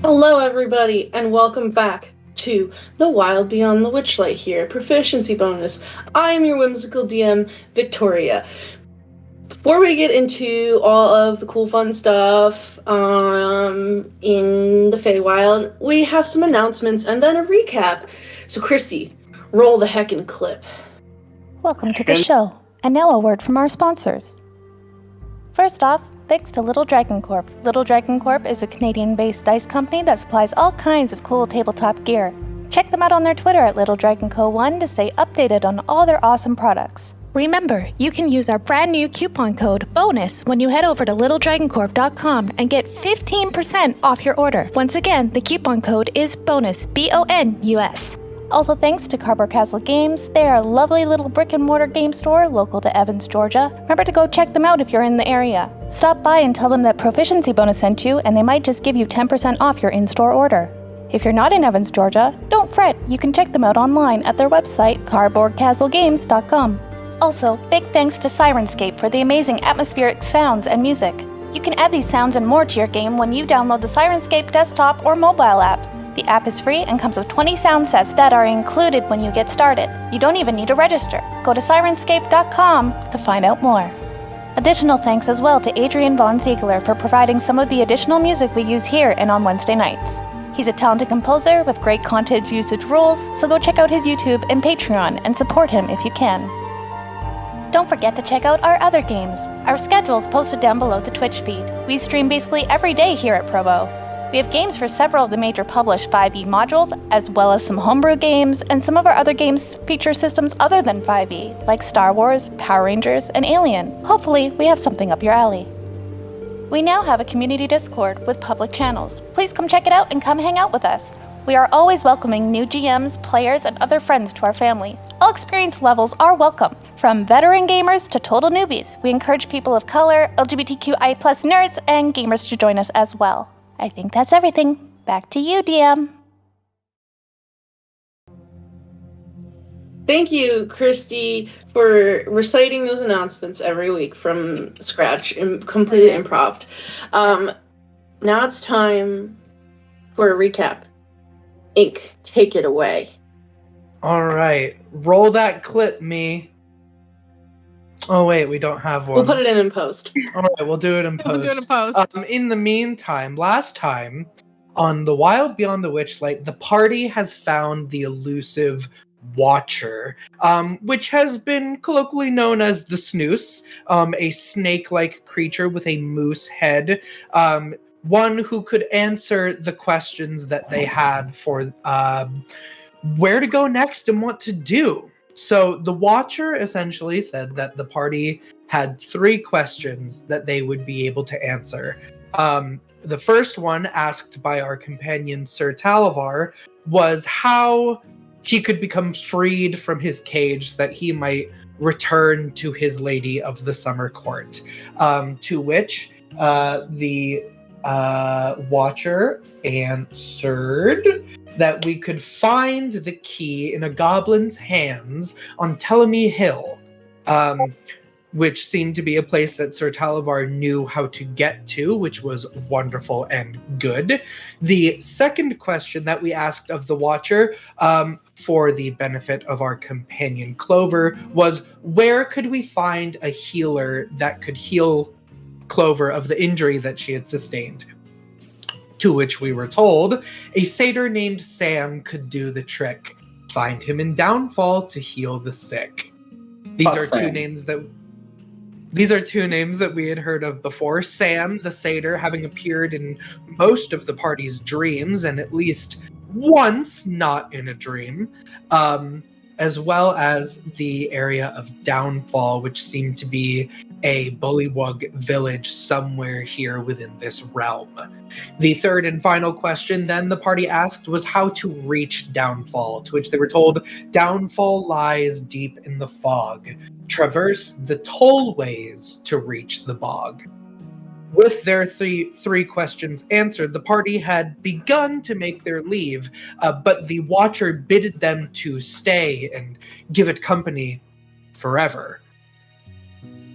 Hello everybody, and welcome back to The Wild Beyond the Witchlight here, Proficiency Bonus. I am your whimsical DM, Victoria. Before we get into all of the cool fun stuff in the Feywild, we have some announcements and then a recap. So Kristy, roll the heckin' clip. Welcome to the show, and now a word from our sponsors. First off, thanks to Little Dragon Corp. Little Dragon Corp is a Canadian-based dice company that supplies all kinds of cool tabletop gear. Check them out on their Twitter at LittleDragonCo1 to stay updated on all their awesome products. Remember, you can use our brand new coupon code BONUS when you head over to littledragoncorp.com and get 15% off your order. Once again, the coupon code is BONUS, BONUS. Also thanks to Cardboard Castle Games. They are a lovely little brick-and-mortar game store local to Evans, Georgia. Remember to go check them out if you're in the area. Stop by and tell them that Proficiency Bonus sent you, and they might just give you 10% off your in-store order. If you're not in Evans, Georgia, don't fret. You can check them out online at their website, cardboardcastlegames.com. Also, big thanks to Sirenscape for the amazing atmospheric sounds and music. You can add these sounds and more to your game when you download the Sirenscape desktop or mobile app. The app is free and comes with 20 sound sets that are included when you get started. You don't even need to register. Go to Sirenscape.com to find out more. Additional thanks as well to Adrian Von Ziegler for providing some of the additional music we use here and on Wednesday nights. He's a talented composer with great content usage rules, so go check out his YouTube and Patreon and support him if you can. Don't forget to check out our other games. Our schedule is posted down below the Twitch feed. We stream basically every day here at Probo. We have games for several of the major published 5e modules, as well as some homebrew games, and some of our other games feature systems other than 5e, like Star Wars, Power Rangers, and Alien. Hopefully, we have something up your alley. We now have a community Discord with public channels. Please come check it out and come hang out with us. We are always welcoming new GMs, players, and other friends to our family. All experience levels are welcome, from veteran gamers to total newbies. We encourage people of color, LGBTQI+ nerds, and gamers to join us as well. I think that's everything. Back to you, DM. Thank you, Kristy, for reciting those announcements every week from scratch and completely improv. Now it's time for a recap. Ink, take it away. All right, roll that clip, me. Oh wait, we don't have one. We'll put it in post. All right, we'll do it in post. We'll do it in post. In the meantime, last time on The Wild Beyond the Witchlight, the party has found the elusive Watcher, which has been colloquially known as the Snooze, a snake-like creature with a moose head, one who could answer the questions that they had for where to go next and what to do. So the Watcher essentially said that the party had 3 questions that they would be able to answer. The first one, asked by our companion Sir Talavar, was how he could become freed from his cage so that he might return to his lady of the summer court. To which the Watcher answered that we could find the key in a goblin's hands on Telemy Hill, which seemed to be a place that Sir Talavar knew how to get to, which was wonderful and good. The second question that we asked of the Watcher, for the benefit of our companion Clover, was where could we find a healer that could heal Clover of the injury that she had sustained? To which we were told a satyr named Sam could do the trick. Find him in Downfall to heal the sick. These are two names that we had heard of before. Sam, the satyr, having appeared in most of the party's dreams, and at least once not in a dream, as well as the area of Downfall, which seemed to be a bullywug village somewhere here within this realm. The third and final question then the party asked was how to reach Downfall, to which they were told Downfall lies deep in the fog. Traverse the tollways to reach the bog. With their three questions answered, the party had begun to make their leave, but the Watcher bidded them to stay and give it company forever.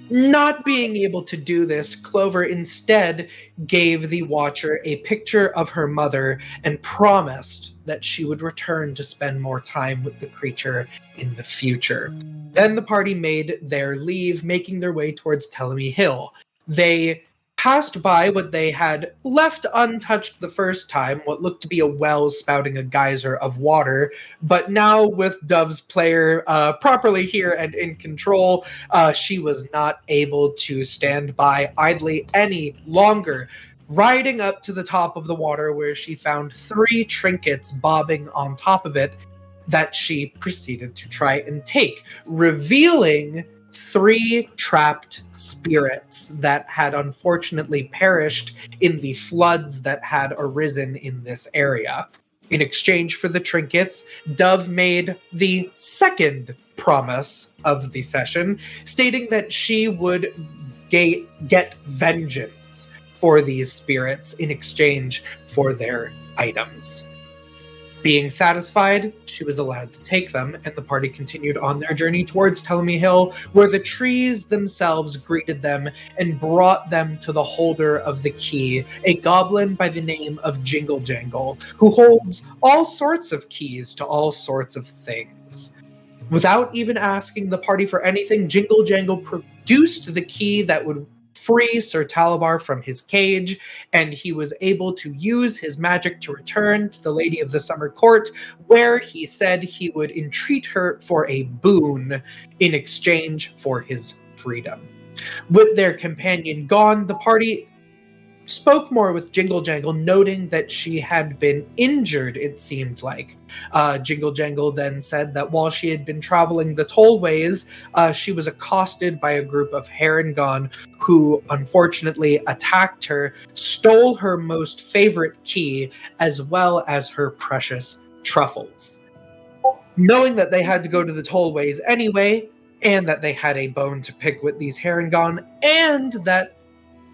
Not being able to do this, Clover instead gave the Watcher a picture of her mother and promised that she would return to spend more time with the creature in the future. Then the party made their leave, making their way towards Telemy Hill. They passed by what they had left untouched the first time, what looked to be a well spouting a geyser of water, but now with Dove's player properly here and in control, she was not able to stand by idly any longer. Riding up to the top of the water where she found 3 trinkets bobbing on top of it that she proceeded to try and take, revealing 3 trapped spirits that had unfortunately perished in the floods that had arisen in this area. In exchange for the trinkets, Dove made the second promise of the session, stating that she would get vengeance for these spirits in exchange for their items. Being satisfied, she was allowed to take them, and the party continued on their journey towards Telemy Hill, where the trees themselves greeted them and brought them to the holder of the key, a goblin by the name of Jingle Jangle, who holds all sorts of keys to all sorts of things. Without even asking the party for anything, Jingle Jangle produced the key that would free Sir Talabar from his cage, and he was able to use his magic to return to the Lady of the Summer Court, where he said he would entreat her for a boon in exchange for his freedom. With their companion gone, the party spoke more with Jingle Jangle, noting that she had been injured, it seemed like. Jingle Jangle then said that while she had been traveling the tollways, she was accosted by a group of Harengon who unfortunately attacked her, stole her most favorite key, as well as her precious truffles. Knowing that they had to go to the tollways anyway, and that they had a bone to pick with these Harengon, and that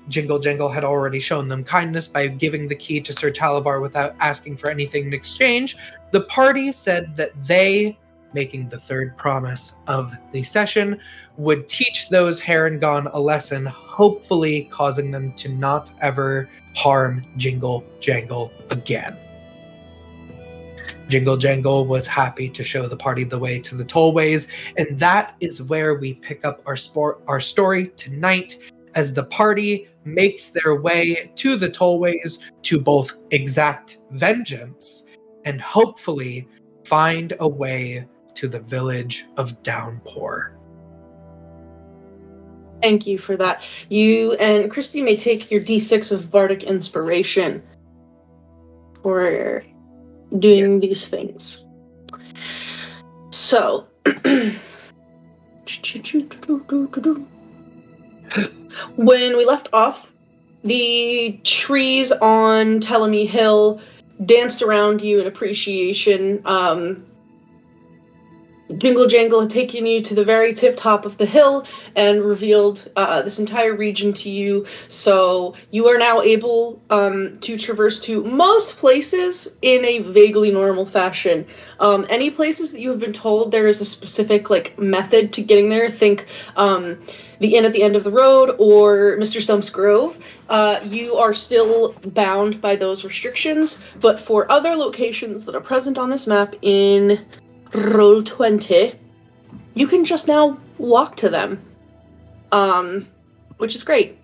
Jingle Jangle had already shown them kindness by giving the key to Sir Talabar without asking for anything in exchange, the party said that they, making the third promise of the session, would teach those Harengon a lesson, hopefully causing them to not ever harm Jingle Jangle again. Jingle Jangle was happy to show the party the way to the tollways, and that is where we pick up our story tonight, as the party makes their way to the tollways to both exact vengeance and hopefully find a way to the village of Downpour. Thank you for that. You and Kristy may take your D6 of Bardic Inspiration for doing these things. So, when we left off, the trees on Telemy Hill danced around you in appreciation. Jingle Jangle had taken you to the very tip top of the hill and revealed this entire region to you, so you are now able to traverse to most places in a vaguely normal fashion. Any places that you have been told there is a specific method to getting there, think the inn at the end of the road or Mr. Stump's Grove, you are still bound by those restrictions, but for other locations that are present on this map in Roll20, you can just now walk to them, which is great.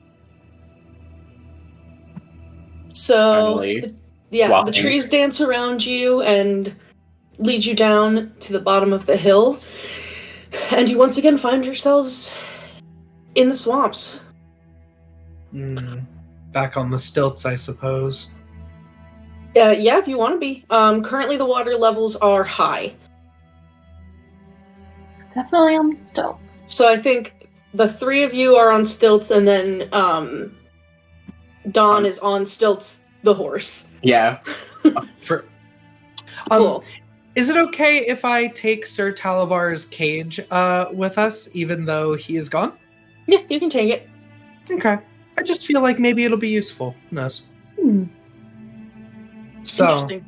So, the trees dance around you and lead you down to the bottom of the hill, and you once again find yourselves in the swamps. Back on the stilts, I suppose. Yeah, if you want to be. Currently the water levels are high. Definitely on the stilts. So I think the three of you are on stilts, and then Dawn is on stilts, the horse. Yeah. True. Cool. Is it okay if I take Sir Talavar's cage with us, even though he is gone? Yeah, you can take it. Okay. I just feel like maybe it'll be useful. Who knows? So, interesting.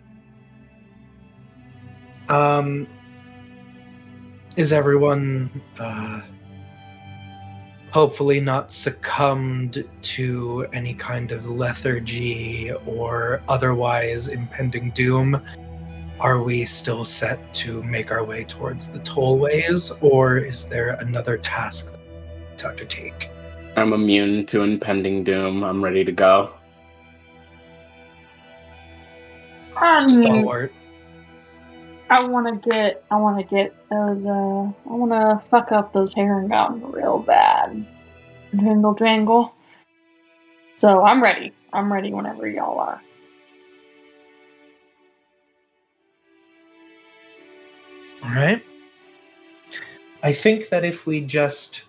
Is everyone hopefully not succumbed to any kind of lethargy or otherwise impending doom? Are we still set to make our way towards the tollways, or is there another task to undertake? I'm immune to impending doom. I'm ready to go. Stalwart. I want to get those, I want to fuck up those Harengon real bad. Jingle Jangle. So I'm ready. I'm ready whenever y'all are. Alright. I think that if we just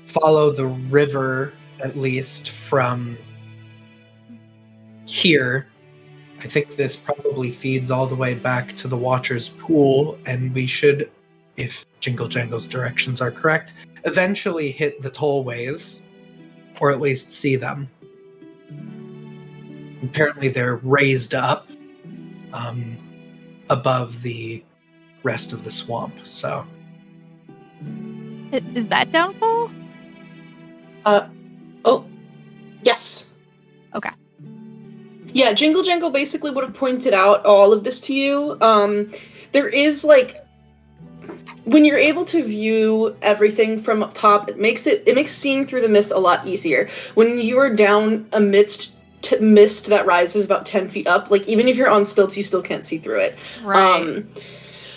follow the river, at least from here, I think this probably feeds all the way back to the Watcher's Pool, and we should, if Jingle Jangle's directions are correct, eventually hit the tollways, or at least see them. Apparently they're raised up, above the rest of the swamp. So, Is that downfall? Oh, yes. Okay. Yeah, Jingle Jangle basically would have pointed out all of this to you. There is, like, when you're able to view everything from up top, it makes seeing through the mist a lot easier. When you are down amidst mist that rises about 10 feet up, like, even if you're on stilts, you still can't see through it. Right.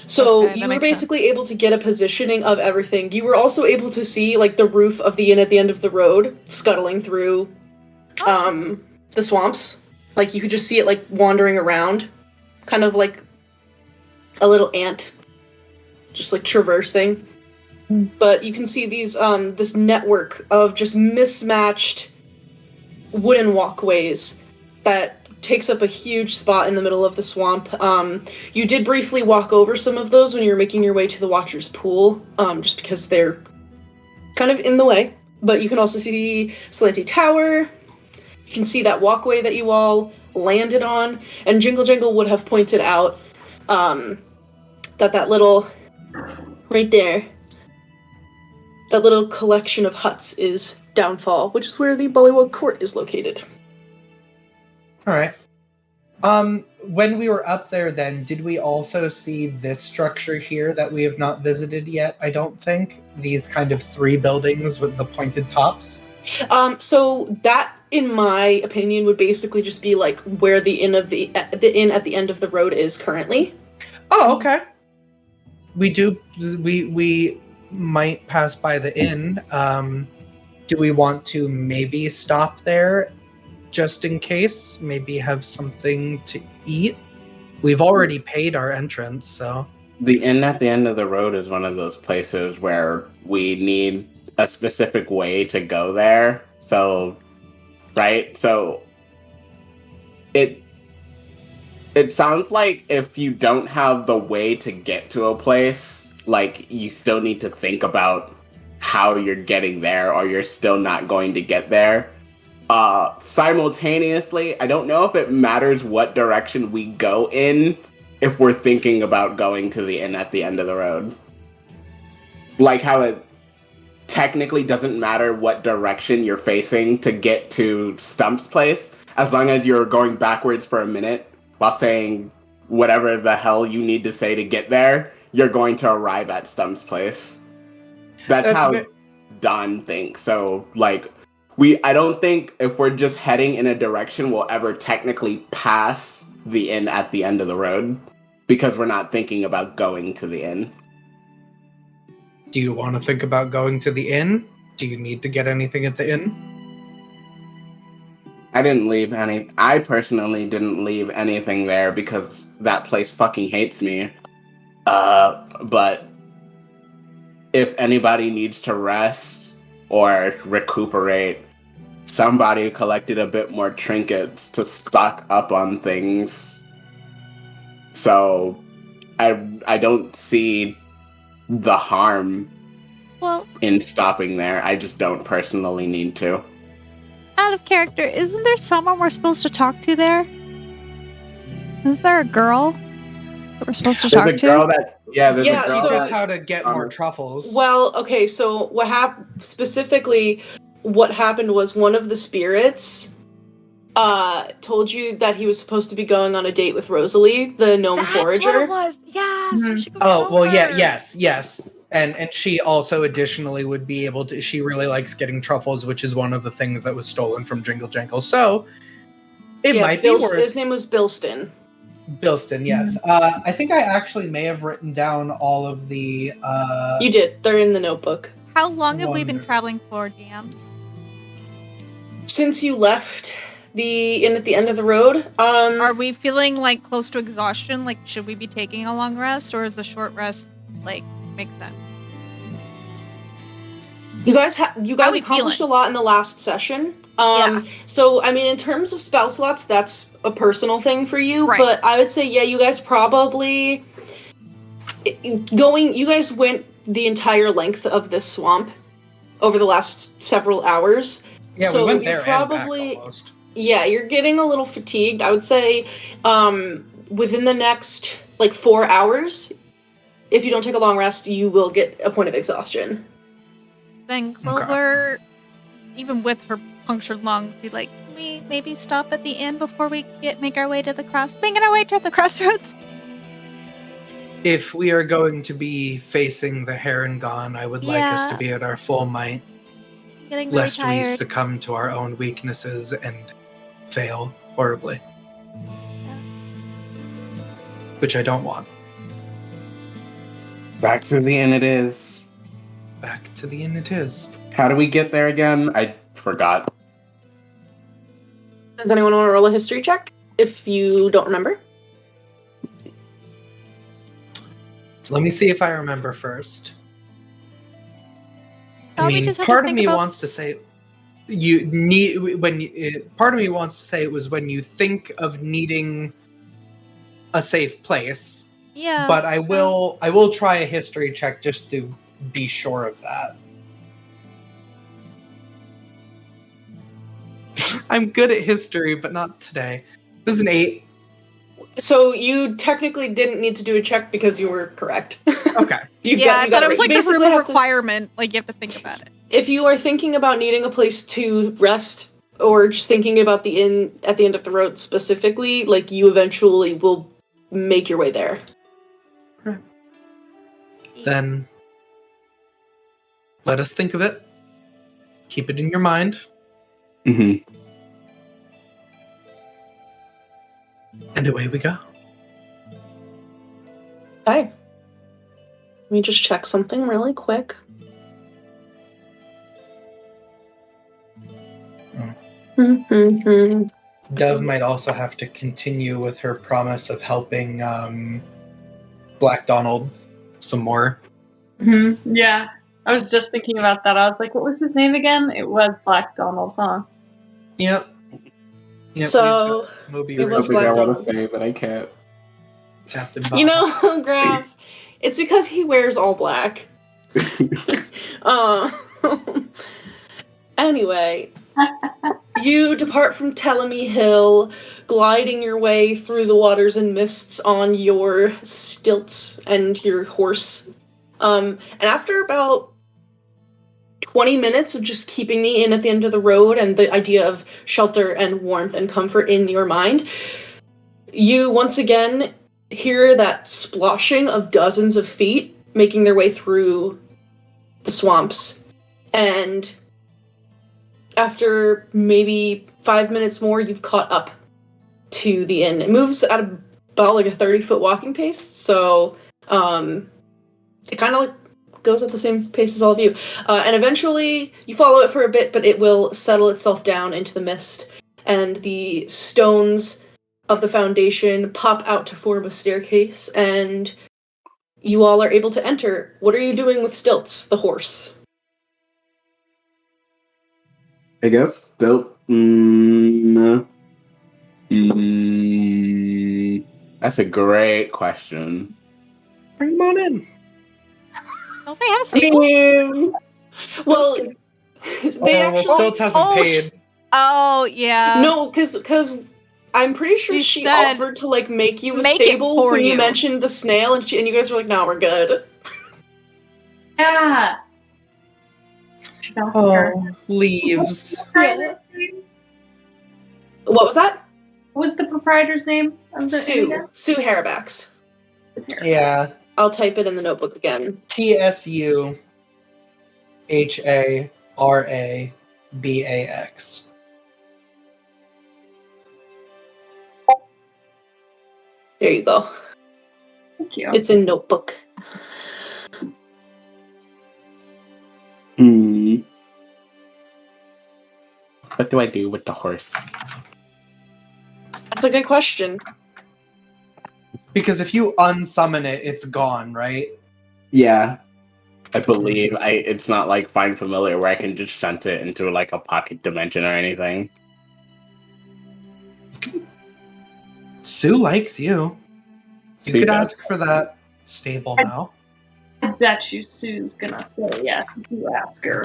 So Okay, you were basically able to get a positioning of everything. You were also able to see, like, the roof of the inn at the end of the road scuttling through the swamps. Like, you could just see it, like, wandering around. Kind of like a little ant. Just, like, traversing. But you can see these, this network of just mismatched wooden walkways that takes up a huge spot in the middle of the swamp. You did briefly walk over some of those when you were making your way to the Watcher's Pool, just because they're kind of in the way. But you can also see the slanty tower. You can see that walkway that you all landed on. And Jingle Jangle would have pointed out that little, right there, that little collection of huts is Downfall, which is where the Bullywug Court is located. all right. When we were up there, then did we also see this structure here that we have not visited yet? I don't think these kind of 3 buildings with the pointed tops. So that, in my opinion, would basically just be like where the inn at the end of the road is currently. Oh, okay. We might pass by the inn. Do we want to maybe stop there just in case? Maybe have something to eat? We've already paid our entrance, so. The inn at the end of the road is one of those places where we need a specific way to go there. So, right? So, it sounds like if you don't have the way to get to a place, like, you still need to think about how you're getting there, or you're still not going to get there. Simultaneously, I don't know if it matters what direction we go in if we're thinking about going to the inn at the end of the road. Like how it technically doesn't matter what direction you're facing to get to Stump's place, as long as you're going backwards for a minute while saying whatever the hell you need to say to get there, you're going to arrive at Stump's place. That's how Don thinks. So, like, I don't think if we're just heading in a direction, we'll ever technically pass the inn at the end of the road, because we're not thinking about going to the inn. Do you want to think about going to the inn? Do you need to get anything at the inn? I personally didn't leave anything there because that place fucking hates me. But if anybody needs to rest or recuperate, somebody collected a bit more trinkets to stock up on things. So I don't see the harm in stopping there. I just don't personally need to. Out of character, isn't there someone we're supposed to talk to there? Isn't there a girl that we're supposed to talk to? There's a girl that Teach us how to get more truffles. Well, okay, so what happened was one of the spirits told you that he was supposed to be going on a date with Rosalie, the gnome forager. That's what it was. Yes. We should go Oh, tell well, her. yes. And she also additionally would be able to, she really likes getting truffles, which is one of the things that was stolen from Jingle Jangle. So it might be worth. His name was Bilston. Bilston, yes. I think I actually may have written down all of the... You did. They're in the notebook. How long have we been traveling for, DM? Since you left the inn at the end of the road. Are we feeling like close to exhaustion? Like, should we be taking a long rest, or is a short rest like make sense? You guys accomplished a lot in the last session. So I mean, in terms of spell slots, that's a personal thing for you. Right. But I would say, yeah, you guys probably you guys went the entire length of this swamp over the last several hours. Yeah, so we went there probably, and back almost. Yeah, you're getting a little fatigued. I would say within the next like 4 hours. If you don't take a long rest, you will get a point of exhaustion. Then Clover, even with her punctured lung, be like, can we maybe stop at the inn before we make our way to the crossroads? If we are going to be facing the Harengon, I would like us to be at our full might, Getting really lest we tired. succumb to our own weaknesses and fail horribly. Which I don't want. Back to the inn it is. Back to the inn it is. How do we get there again? I forgot. Does anyone want to roll a history check if you don't remember? Let me see if I remember first. Oh, we just have to part of think me about wants to say you need part of me wants to say it was when you think of needing a safe place. Yeah. But I will try a history check just to be sure of that. I'm good at history, but not today. It was an 8. So you technically didn't need to do a check because you were correct. Okay. I thought it was like the basically room have requirement. Like, you have to think about it. If you are thinking about needing a place to rest, or just thinking about the inn at the end of the road specifically, like, you eventually will make your way there. Then let us think of it. Keep it in your mind. Mm-hmm. And away we go. Okay. Let me just check something really quick. Dove might also have to continue with her promise of helping Black Donald some more. Mm-hmm. Yeah. I was just thinking about that. I was like, what was his name again? It was Black Donald, huh? Yep. So, Moby it was Something I Black want to Donald. say, but I can't. Captain You Bob. know, Graf, it's because he wears all black. Anyway, you depart from Telemy Hill, gliding your way through the waters and mists on your stilts and your horse. And after about 20 minutes of just keeping the inn at the end of the road and the idea of shelter and warmth and comfort in your mind, you once again hear that splashing of dozens of feet making their way through the swamps. And after maybe 5 minutes more, you've caught up to the inn. It moves at about like a 30-foot walking pace, so it kind of like goes at the same pace as all of you. And eventually, you follow it for a bit, but it will settle itself down into the mist, and the stones of the foundation pop out to form a staircase, and you all are able to enter. What are you doing with Stilts, the horse? I guess. Dope. That's a great question. Bring him on in. Don't they have some? Well, they actually... Stilts hasn't paid. Oh, yeah. No, because I'm pretty sure she said, offered to, like, make you a make it stable for when you you. mentioned the snail, and you guys were like, no, we're good. Yeah. Oh, leaves. What was that? What was the proprietor's name? Of the Sue Harbacks. Yeah. I'll type it in the notebook again. TSUHARABAX. There you go. Thank you. It's in notebook. What do I do with the horse? That's a good question. Because if you unsummon it, it's gone, right? Yeah. I believe it's not like Find Familiar where I can just shunt it into like a pocket dimension or anything. Sue likes you. You Sue could does. ask for that stable now. I bet you Sue's gonna say yes if you ask her.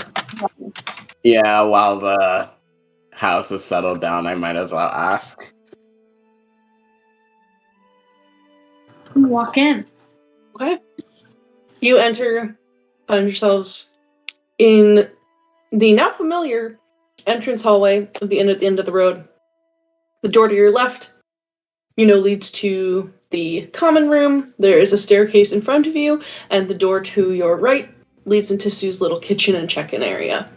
Yeah, while the house is settled down, I might as well ask. Walk in. Okay. You enter, find yourselves in the now familiar entrance hallway at the end of the road. The door to your left, leads to the common room. There is a staircase in front of you, and the door to your right leads into Sue's little kitchen and check-in area.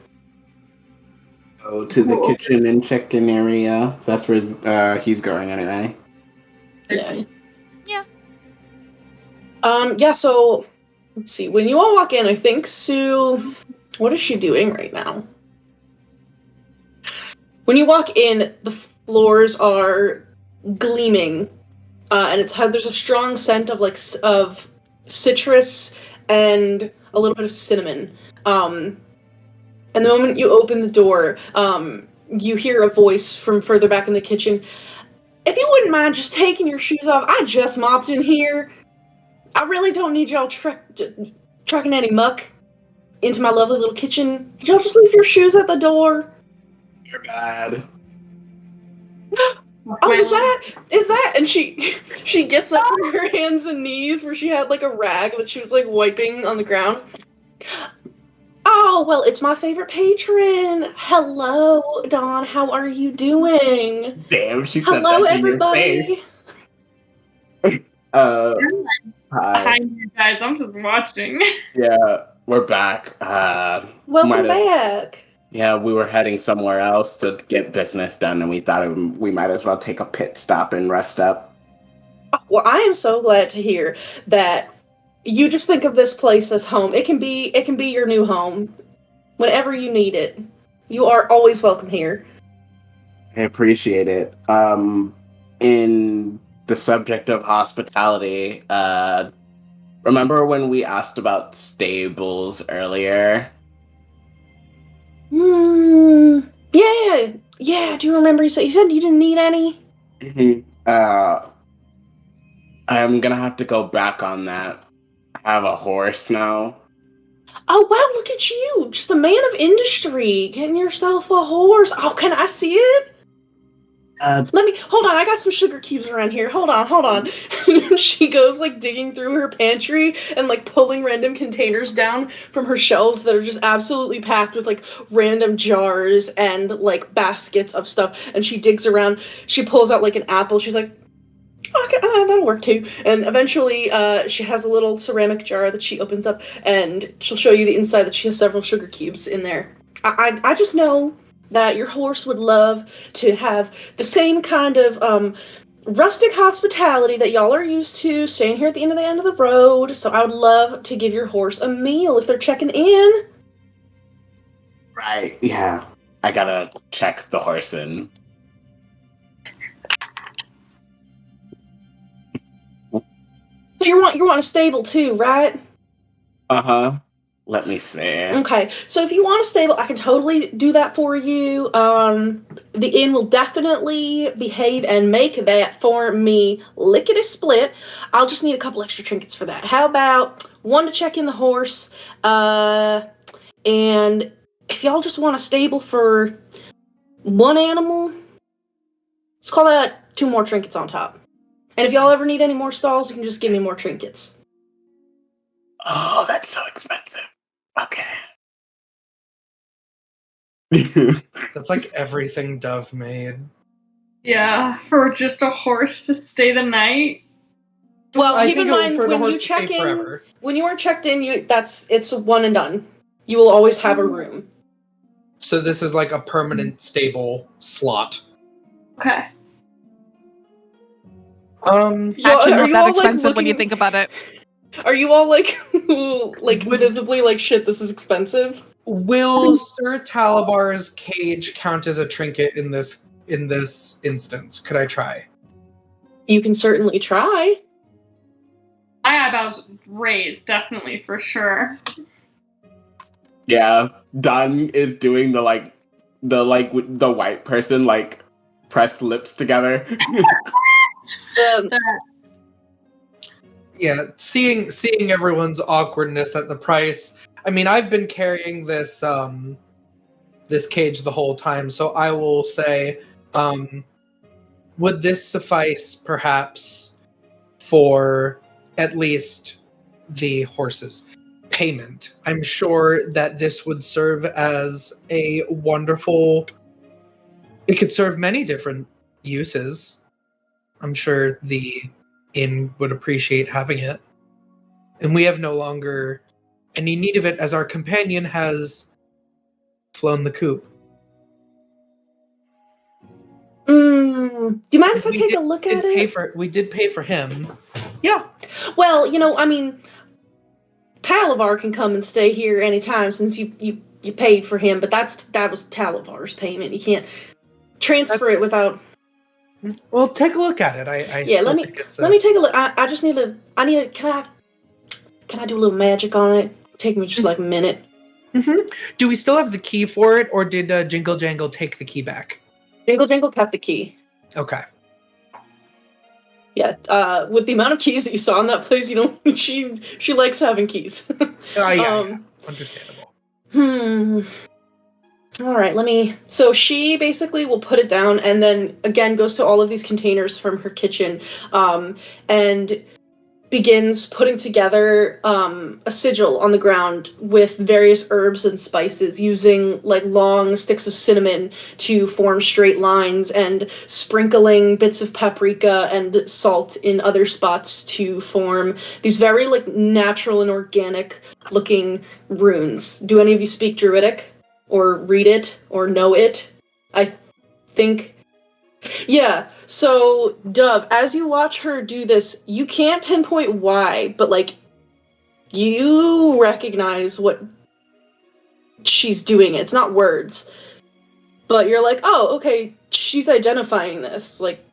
Go to the kitchen and check-in area. That's where he's going anyway. Yeah. Yeah. So let's see. When you all walk in, I think Sue, what is she doing right now? When you walk in, the floors are gleaming, and there's a strong scent of citrus and a little bit of cinnamon. And the moment you open the door, you hear a voice from further back in the kitchen. If you wouldn't mind just taking your shoes off, I just mopped in here. I really don't need y'all trucking any muck into my lovely little kitchen. Could y'all just leave your shoes at the door? You're bad. Oh, is that? And she gets up from her hands and knees where she had like a rag that she was like wiping on the ground. Oh, well, it's my favorite patron. Hello, Dawn. How are you doing? Damn, she said Hello, that to your everybody. face. Hi. Hi, you guys. I'm just watching. Yeah, we're back. Welcome back. Yeah, we were heading somewhere else to get business done, and we thought we might as well take a pit stop and rest up. Well, I am so glad to hear that you just think of this place as home. It can be your new home whenever you need it. You are always welcome here. I appreciate it. In the subject of hospitality, remember when we asked about stables earlier? Yeah. Do you remember you said you didn't need any? Mm-hmm. I'm gonna have to go back on that. I have a horse now. Oh wow, look at you! Just a man of industry, getting yourself a horse. Oh, can I see it? Hold on, I got some sugar cubes around here. Hold on. She goes like digging through her pantry and like pulling random containers down from her shelves that are just absolutely packed with like random jars and like baskets of stuff. And she digs around, she pulls out like an apple, she's like, okay, that'll work too. And eventually she has a little ceramic jar that she opens up and she'll show you the inside that she has several sugar cubes in there. I just know that your horse would love to have the same kind of rustic hospitality that y'all are used to, staying here at the end of the road. So I would love to give your horse a meal if they're checking in. Right, yeah. I gotta check the horse in. So you want a stable too, right? Uh-huh. Let me see. Okay, so if you want a stable, I can totally do that for you. The inn will definitely behave and make that for me lickety-split. I'll just need a couple extra trinkets for that. How about one to check in the horse, and if y'all just want a stable for one animal, let's call that 2 more trinkets on top. And if y'all ever need any more stalls, you can just give me more trinkets. Oh, that's so expensive. Okay. That's like everything Dove made. Yeah, for just a horse to stay the night. Well, keep in mind when you check in, forever. When you are checked in, it's one and done. You will always have a room. So this is like a permanent stable slot. Okay. Actually, not that expensive like, when you think about it. Are you all like visibly like, shit, this is expensive? Will Sir Talavar's cage count as a trinket in this instance? Could I try? You can certainly try. My eyebrows raised, definitely, for sure. Yeah, Don is doing the white person, like, press lips together. Yeah, seeing everyone's awkwardness at the price. I mean, I've been carrying this this cage the whole time, so I will say, would this suffice perhaps for at least the horse's payment. I'm sure that this would serve as a wonderful... It could serve many different uses. I'm sure the inn would appreciate having it. And we have no longer any need of it, as our companion has flown the coop. Do you mind if I take a look at it? We did pay for him. Yeah. Well, I mean, Talavar can come and stay here anytime since you paid for him, but that was Talavar's payment. You can't transfer it without... Well, take a look at it. Let me take a look. I just need to... Can I do a little magic on it? Take me just like a minute. Mm-hmm. Do we still have the key for it, or did Jingle Jangle take the key back? Jingle Jangle kept the key. Okay. Yeah, with the amount of keys that you saw in that place, she likes having keys. Yeah, understandable. All right, so she basically will put it down and then again goes to all of these containers from her kitchen, and begins putting together a sigil on the ground with various herbs and spices, using like long sticks of cinnamon to form straight lines and sprinkling bits of paprika and salt in other spots to form these very like natural and organic looking runes. Do any of you speak Druidic or read it or know it? I think... Yeah, so, Dove, as you watch her do this, you can't pinpoint why, but, like, you recognize what she's doing. It's not words. But you're like, oh, okay, she's identifying this. Like,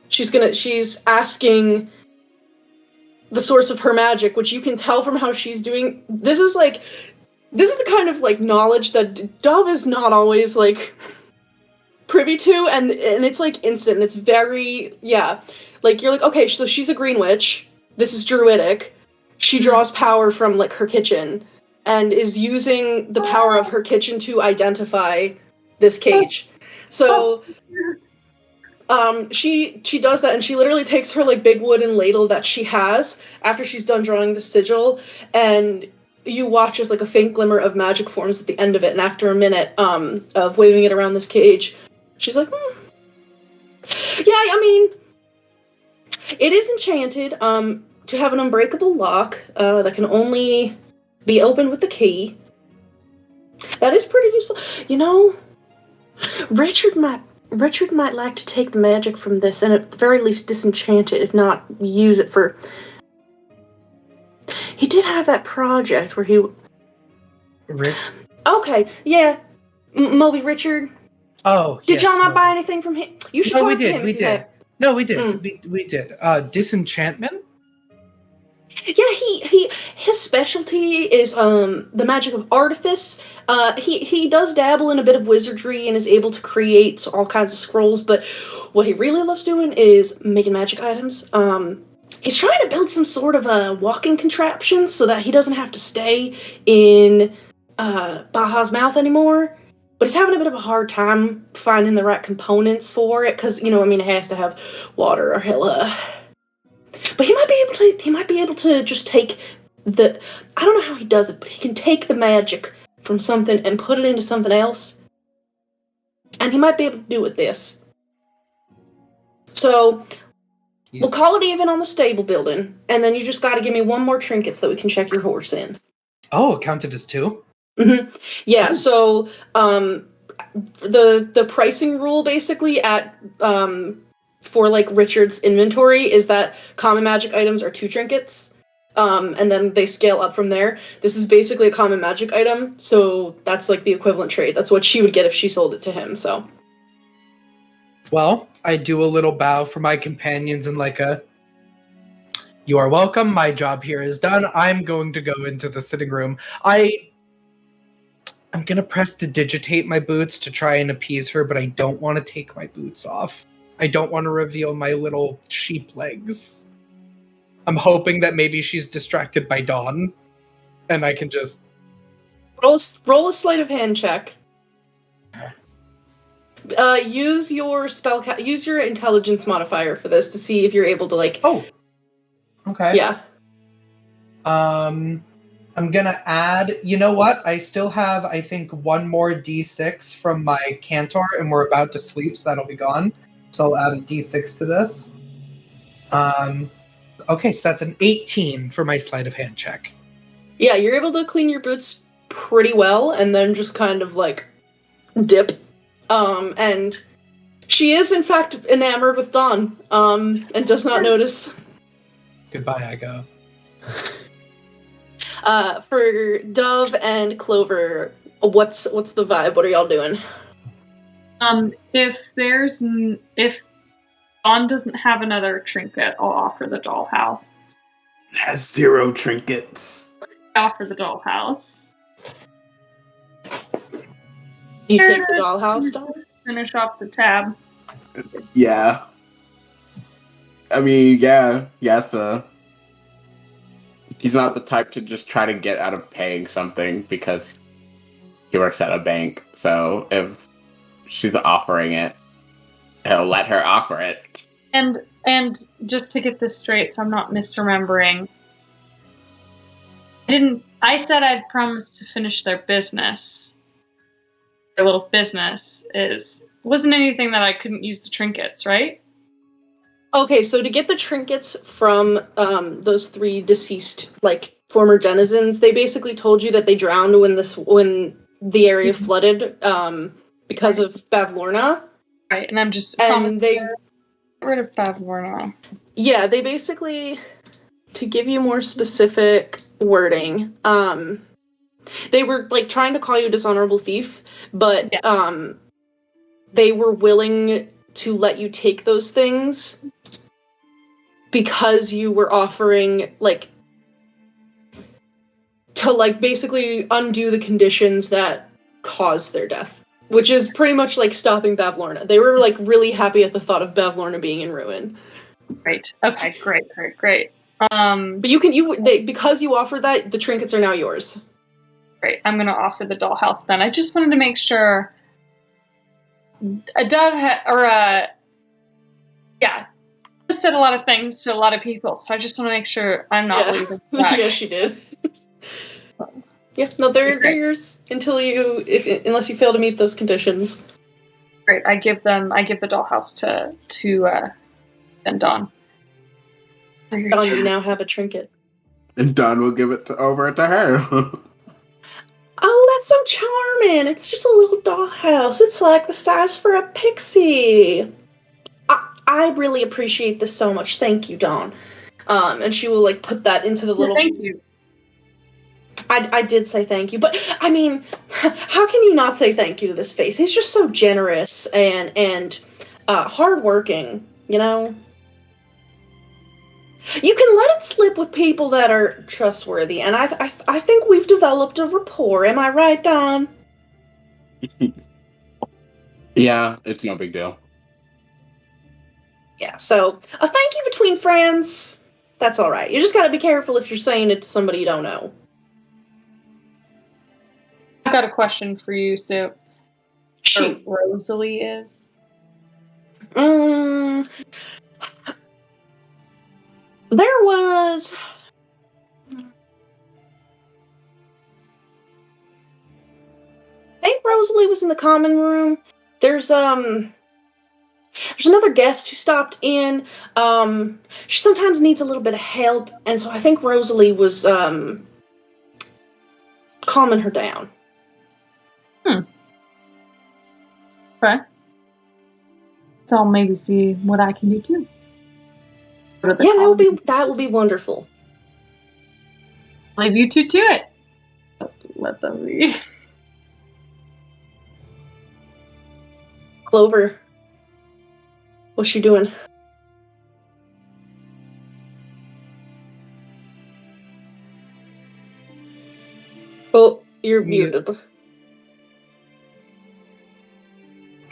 she's asking the source of her magic, which you can tell from how she's doing. This is the kind of, like, knowledge that Dove is not always, like... privy to, and it's like instant, and it's very, like, you're like, okay, so she's a green witch, this is Druidic, she draws power from like her kitchen, and is using the power of her kitchen to identify this cage. So she does that, and she literally takes her like big wooden ladle that she has after she's done drawing the sigil, and you watch as like a faint glimmer of magic forms at the end of it, and after a minute of waving it around this cage, she's like, yeah, I mean, it is enchanted to have an unbreakable lock that can only be opened with the key. That is pretty useful. Richard might like to take the magic from this and at the very least disenchant it, if not use it for... He did have that project where he... Okay, yeah. Moby Richard... Oh, did y'all not buy anything from him? You should talk to him. We did. No, we did. We did. Disenchantment? Yeah, his specialty is the magic of artifice. He does dabble in a bit of wizardry and is able to create all kinds of scrolls, but what he really loves doing is making magic items. He's trying to build some sort of a walking contraption so that he doesn't have to stay in Baja's mouth anymore. But he's having a bit of a hard time finding the right components for it, because, it has to have water, or he'll, But he might be able to just take I don't know how he does it, but he can take the magic from something and put it into something else. And he might be able to do it with this. So, we'll call it even on the stable building, and then you just gotta give me one more trinket so that we can check your horse in. Oh, it counted as 2? Mm-hmm. Yeah, so the pricing rule basically for like Richard's inventory is that common magic items are 2 trinkets, and then they scale up from there. This is basically a common magic item, so that's like the equivalent trade. That's what she would get if she sold it to him. So, well, I do a little bow for my companions and like you are welcome. My job here is done. I'm going to go into the sitting room. I'm going to press to digitate my boots to try and appease her, but I don't want to take my boots off. I don't want to reveal my little sheep legs. I'm hoping that maybe she's distracted by Dawn, and I can just... Roll a sleight of hand check. Use your use your intelligence modifier for this to see if you're able to, like... Oh! Okay. Yeah. I'm gonna add. You know what? I still have, I think, one more D6 from my Cantor, and we're about to sleep, so that'll be gone. So I'll add a D6 to this. Okay, so that's an 18 for my sleight of hand check. Yeah, you're able to clean your boots pretty well, and then just kind of like dip. And she is in fact enamored with Dawn, and does not notice. Goodbye, Echo. For Dove and Clover, what's the vibe? What are y'all doing? If Dawn doesn't have another trinket, I'll offer the dollhouse. It has 0 trinkets. I offer the dollhouse. Do you take the dollhouse, Dawn? Finish off the tab. Yeah. I mean, yeah, yes. He's not the type to just try to get out of paying something because he works at a bank. So if she's offering it, he'll let her offer it. And just to get this straight, so I'm not misremembering, I said I'd promised to finish their business. Their little business wasn't anything that I couldn't use the trinkets, right? Okay, so to get the trinkets from those 3 deceased, like, former denizens, they basically told you that they drowned when the area flooded because of Bavlorna. Right, and I'm just get rid of Bavlorna. Yeah, they basically, to give you more specific wording, they were like trying to call you a dishonorable thief, but they were willing to let you take those things because you were offering to basically undo the conditions that caused their death, which is pretty much like stopping Bavlorna. They were like really happy at the thought of Bavlorna being in ruin. Right. Okay. Great. But because you offered that, the trinkets are now yours. Great. I'm going to offer the dollhouse then. I just wanted to make sure just said a lot of things to a lot of people, so I just want to make sure I'm not losing track. Yeah, she did. Yeah, no, they're yours unless you fail to meet those conditions. Great. I give the dollhouse to Dawn. Dawn, you now have a trinket. And Dawn will give it over to her. Oh, that's so charming. It's just a little dollhouse. It's like the size for a pixie. I really appreciate this so much. Thank you, Dawn. And she will put that into the little... Thank you. I did say thank you, but I mean, how can you not say thank you to this face? He's just so generous and hardworking, you know? You can let it slip with people that are trustworthy, and I think we've developed a rapport. Am I right, Dawn? Yeah, it's no big deal. Yeah, so a thank you between friends, that's alright. You just gotta be careful if you're saying it to somebody you don't know. I've got a question for you, Sue. Shoot. Rosalie is? There was... I think Rosalie was in the common room. There's another guest who stopped in. She sometimes needs a little bit of help, and so I think Rosalie was calming her down. Okay. So I'll maybe see what I can do too. Yeah, that will be wonderful. Leave you two to it. Let them be. Clover, what's she doing? Oh, you're muted.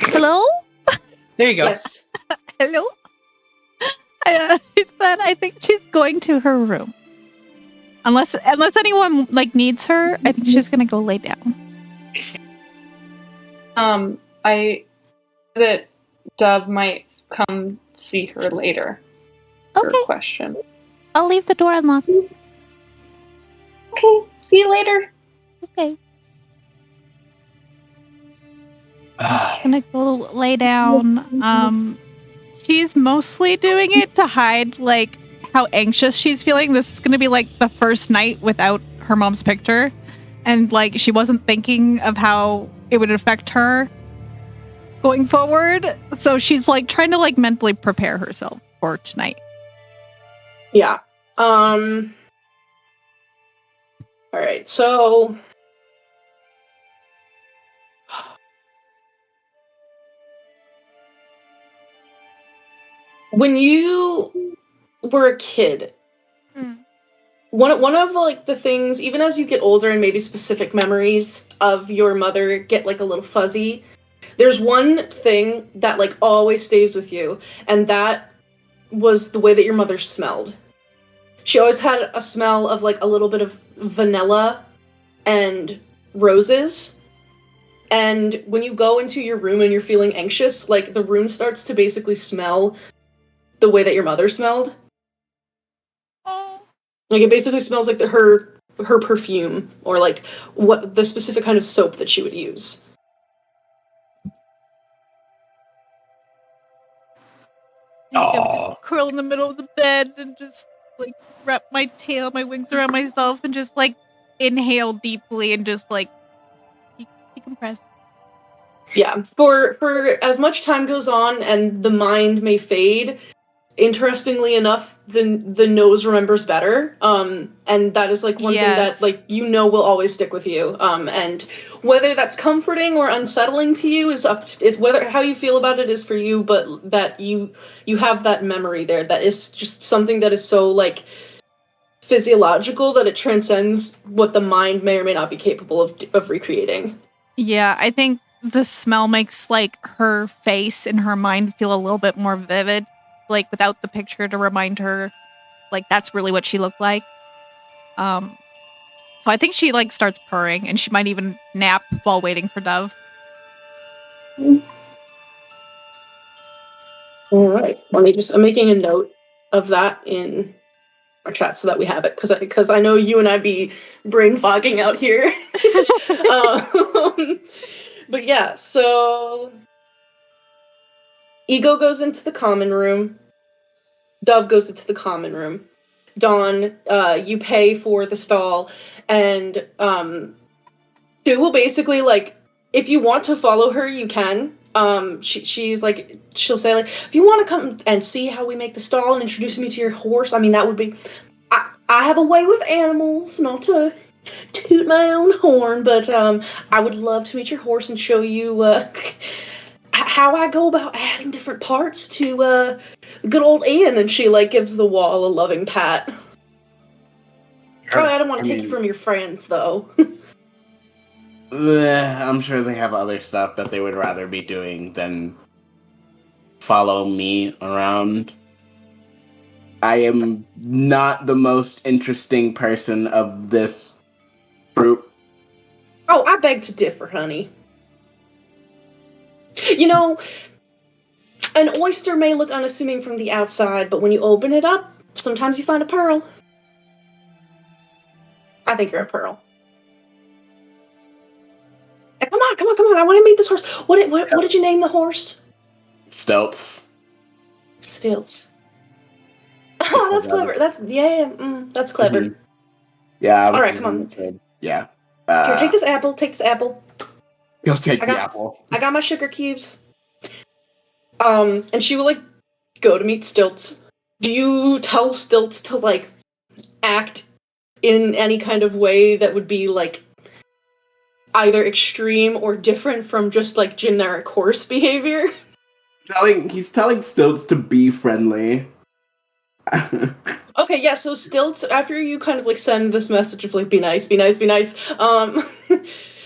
Hello? There you go. Yes. Hello? I think she's going to her room. Unless anyone needs her, I think she's gonna go lay down. That Dove might come see her later. Okay. For a question. I'll leave the door unlocked. Okay, see you later. Okay. I'm gonna go lay down. She's mostly doing it to hide, like, how anxious she's feeling. This is gonna be, like, the first night without her mom's picture. And, like, she wasn't thinking of how it would affect her going forward. So she's, like, trying to, like, mentally prepare herself for tonight. Yeah. Alright, so... When you were a kid, one of like the things, even as you get older and maybe specific memories of your mother get like a little fuzzy, there's one thing that like always stays with you, and that was the way that your mother smelled. She always had a smell of like a little bit of vanilla and roses. And when you go into your room and you're feeling anxious, like the room starts to basically smell the way that your mother smelled. Like it basically smells like her perfume, or like what the specific kind of soap that she would use. I think I'm just curl in the middle of the bed and just like wrap my wings around myself and just like inhale deeply and just like decompress. Yeah, for as much time goes on and the mind may fade, interestingly enough, the nose remembers better. And that is like one thing that like will always stick with you. And whether that's comforting or unsettling to you is it's whether how you feel about it is for you, but that you have that memory there that is just something that is so like physiological that it transcends what the mind may or may not be capable of recreating. Yeah, I think the smell makes like her face in her mind feel a little bit more vivid, like without the picture to remind her like that's really what she looked like. So I think she like starts purring, and she might even nap while waiting for Dove. All right, I'm making a note of that in our chat so that we have it, because I know you and I be brain fogging out here. But yeah, so Ego goes into the common room. Dove goes into the common room. Dawn, you pay for the stall, and Sue will basically like, if you want to follow her, you can. She's like, she'll say like, if you want to come and see how we make the stall and introduce me to your horse, I mean that would be. I have a way with animals, not to toot my own horn, but I would love to meet your horse and show you how I go about adding different parts to the good old inn. And she like gives the wall a loving pat. Probably I don't want to take you from your friends though. I'm sure they have other stuff that they would rather be doing than follow me around. I am not the most interesting person of this group. Oh, I beg to differ, honey. You know, an oyster may look unassuming from the outside, but when you open it up, sometimes you find a pearl. I think you're a pearl. Hey, come on, I want to meet this horse. What did you name the horse? Stilts. Stilts. Oh, that's clever. That's clever. Mm-hmm. Yeah. All right, come on. Yeah. Here, take this apple. You'll take the apple. I got my sugar cubes. And she will like go to meet Stilts. Do you tell Stilts to like act in any kind of way that would be like either extreme or different from just like generic horse behavior? He's telling Stilts to be friendly. Okay, yeah, so Stilts, after you kind of like send this message of like be nice,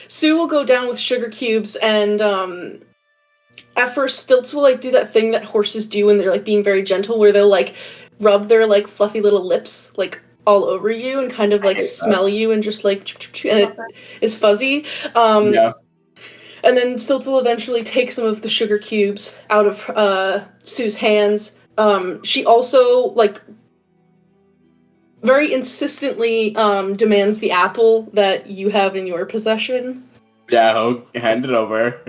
Sue will go down with sugar cubes, and at first Stilts will like do that thing that horses do when they're like being very gentle, where they'll like rub their like fluffy little lips like all over you and kind of like smell you and just like, and it is fuzzy. Yeah. And then Stilts will eventually take some of the sugar cubes out of Sue's hands. She also like very insistently demands the apple that you have in your possession. Yeah, I'll hand it over.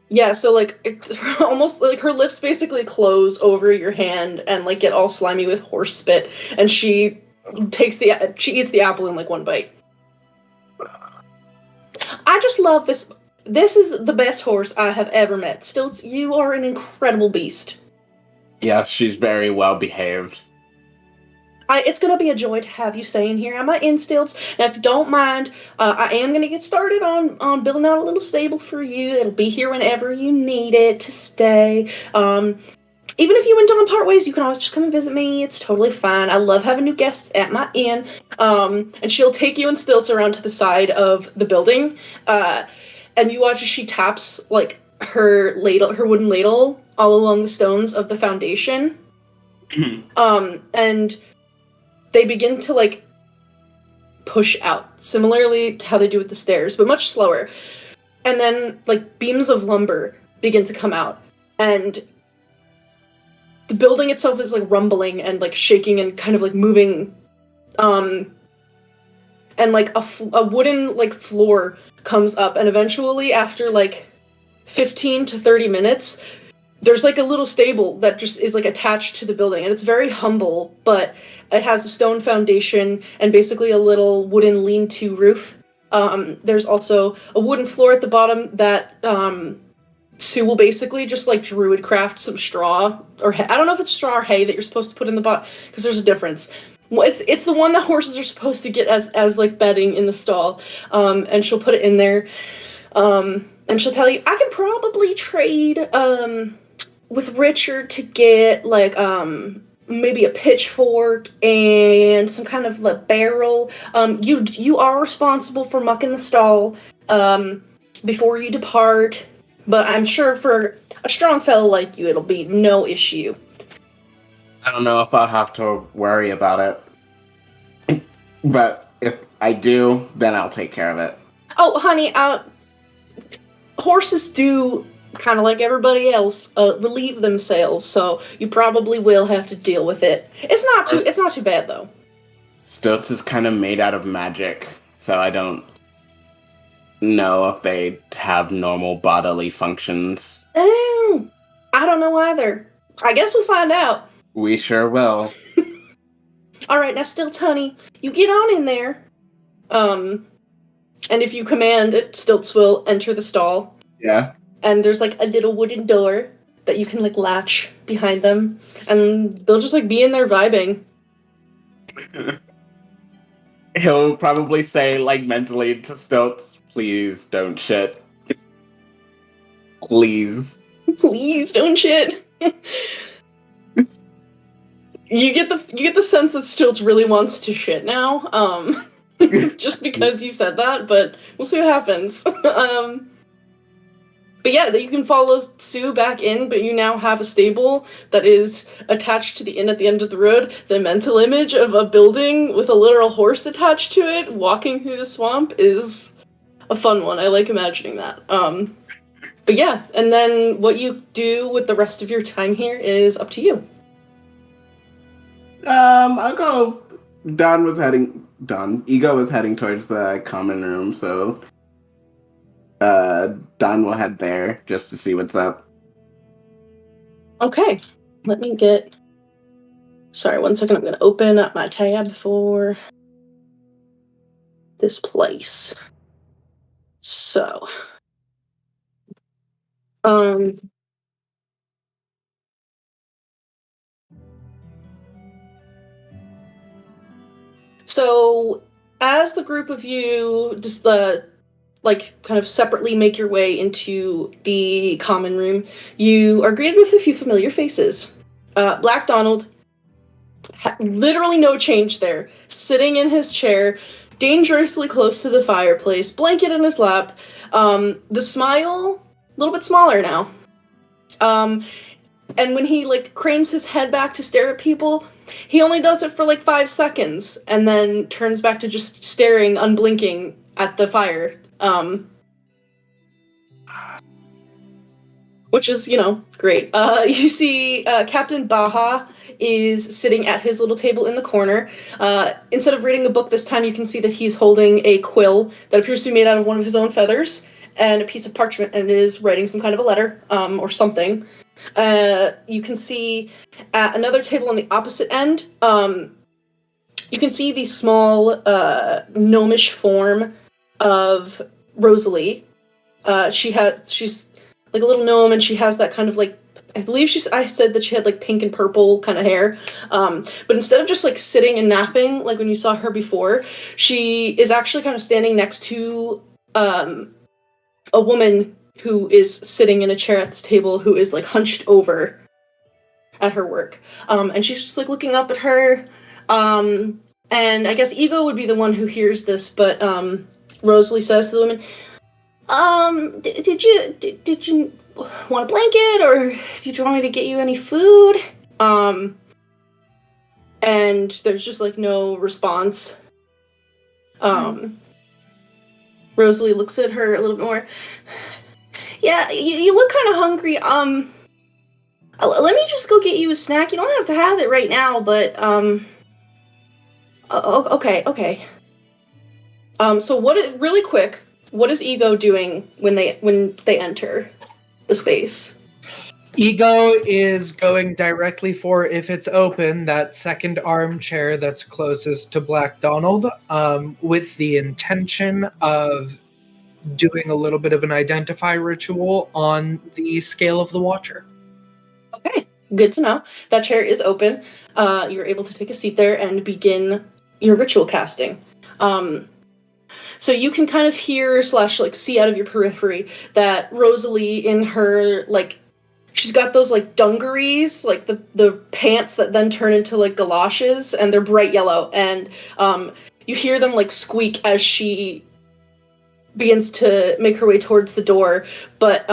Yeah, so like it's almost like her lips basically close over your hand and like get all slimy with horse spit, and she eats the apple in like one bite. I just love this. This is the best horse I have ever met. Stilts, you are an incredible beast. Yeah, she's very well behaved. It's gonna be a joy to have you staying here. I'm in Stilts, and if you don't mind, I am gonna get started on building out a little stable for you. It'll be here whenever you need it to stay. Even if you and Dawn part ways, you can always just come and visit me. It's totally fine. I love having new guests at my inn. And she'll take you and Stilts around to the side of the building. And you watch as she taps like her wooden ladle all along the stones of the foundation. And they begin to like push out, similarly to how they do with the stairs, but much slower. And then like beams of lumber begin to come out, and the building itself is like rumbling and like shaking and kind of like moving. And like a wooden like floor comes up, and eventually after like 15 to 30 minutes, there's like a little stable that just is like attached to the building, and it's very humble, but it has a stone foundation and basically a little wooden lean-to roof. There's also a wooden floor at the bottom that Sue will basically just like druid craft some straw or I don't know if it's straw or hay that you're supposed to put in the bottom, because there's a difference. Well, it's the one that horses are supposed to get as like bedding in the stall, and she'll put it in there, and she'll tell you, I can probably trade with Richard to get like maybe a pitchfork and some kind of like barrel. You are responsible for mucking the stall before you depart, but I'm sure for a strong fellow like you, it'll be no issue. I don't know if I'll have to worry about it, but if I do, then I'll take care of it. Oh, honey, horses do, kind of like everybody else, relieve themselves, so you probably will have to deal with it. It's not too bad though. Stilts is kind of made out of magic, so I don't know if they have normal bodily functions. I don't know either. I guess we'll find out. We sure will. Alright, now Stilts, honey, you get on in there. And if you command it, Stilts will enter the stall. Yeah. And there's like a little wooden door that you can like latch behind them, and they'll just like be in there vibing. He'll probably say, like, mentally to Stilts, please don't shit. Please. Please don't shit. You get the sense that Stilts really wants to shit now, just because you said that, but we'll see what happens. But yeah, you can follow Sue back in, but you now have a stable that is attached to the inn at the end of the road. The mental image of a building with a literal horse attached to it, walking through the swamp, is a fun one. I like imagining that. But yeah, and then what you do with the rest of your time here is up to you. I'll go. Ego was heading towards the common room, so Don will head there just to see what's up. Okay, let me get... Sorry, 1 second, I'm going to open up my tab for this place. So... So, as the group of you just kind of separately make your way into the common room, you are greeted with a few familiar faces. Black Donald, literally no change there, sitting in his chair, dangerously close to the fireplace, blanket in his lap. The smile, a little bit smaller now. And when he cranes his head back to stare at people, he only does it for 5 seconds, and then turns back to just staring, unblinking at the fire. which is, great. You see Captain Baha is sitting at his little table in the corner. Instead of reading a book this time, you can see that he's holding a quill that appears to be made out of one of his own feathers and a piece of parchment, and is writing some kind of a letter or something. You can see at another table on the opposite end, you can see the small gnomish form of Rosalie. She's like a little gnome, and she has that kind of like, I said that she had like pink and purple kind of hair. But instead of just like sitting and napping like when you saw her before, she is actually kind of standing next to a woman who is sitting in a chair at this table, who is like hunched over at her work. And she's just like looking up at her. And I guess Ego would be the one who hears this, but Rosalie says to the woman, did you want a blanket, or did you want me to get you any food? And there's just like no response. Rosalie looks at her a little bit more. Yeah, you look kind of hungry. Let me just go get you a snack. You don't have to have it right now, but okay. So really quick, what is Ego doing when they enter the space? Ego is going directly for, if it's open, that second armchair that's closest to Black Donald, with the intention of doing a little bit of an identify ritual on the scale of the Watcher. Okay, good to know. That chair is open. You're able to take a seat there and begin your ritual casting. So you can kind of hear / like see out of your periphery that Rosalie, in her like, she's got those like dungarees, like the pants that then turn into like galoshes, and they're bright yellow, and you hear them like squeak as she begins to make her way towards the door. But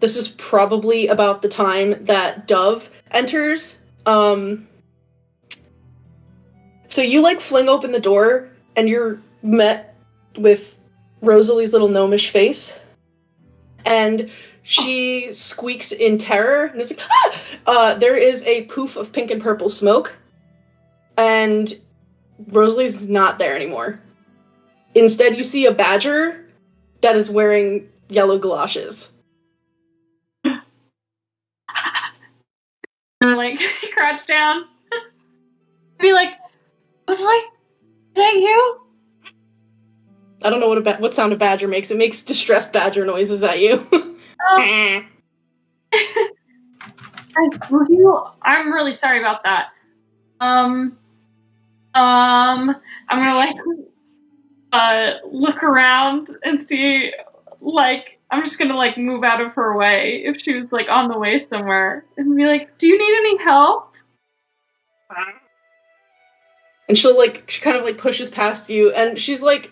this is probably about the time that Dove enters. So you like fling open the door, and you're met with Rosalie's little gnomish face, and she squeaks in terror, and it's like, ah! There is a poof of pink and purple smoke, and Rosalie's not there anymore. Instead, you see a badger that is wearing yellow galoshes. Like, crouch down. Be like, Rosalie, dang you? I don't know what sound a badger makes. It makes distressed badger noises at you. I'm really sorry about that. I'm gonna like look around and see, like, I'm just gonna like move out of her way if she was like on the way somewhere, and be like, do you need any help? And she kind of like pushes past you, and she's like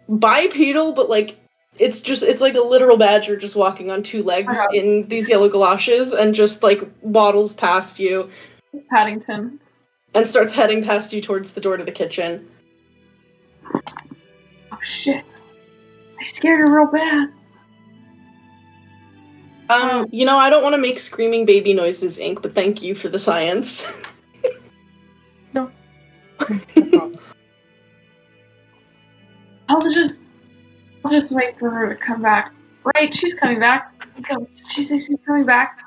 bipedal, but like it's like a literal badger just walking on two legs in these yellow galoshes, and just like waddles past you. Paddington. And starts heading past you towards the door to the kitchen. Oh shit. I scared her real bad. I don't want to make screaming baby noises, Ink, but thank you for the science. No. I'll just wait for her to come back. Right, she's coming back. She says she's coming back.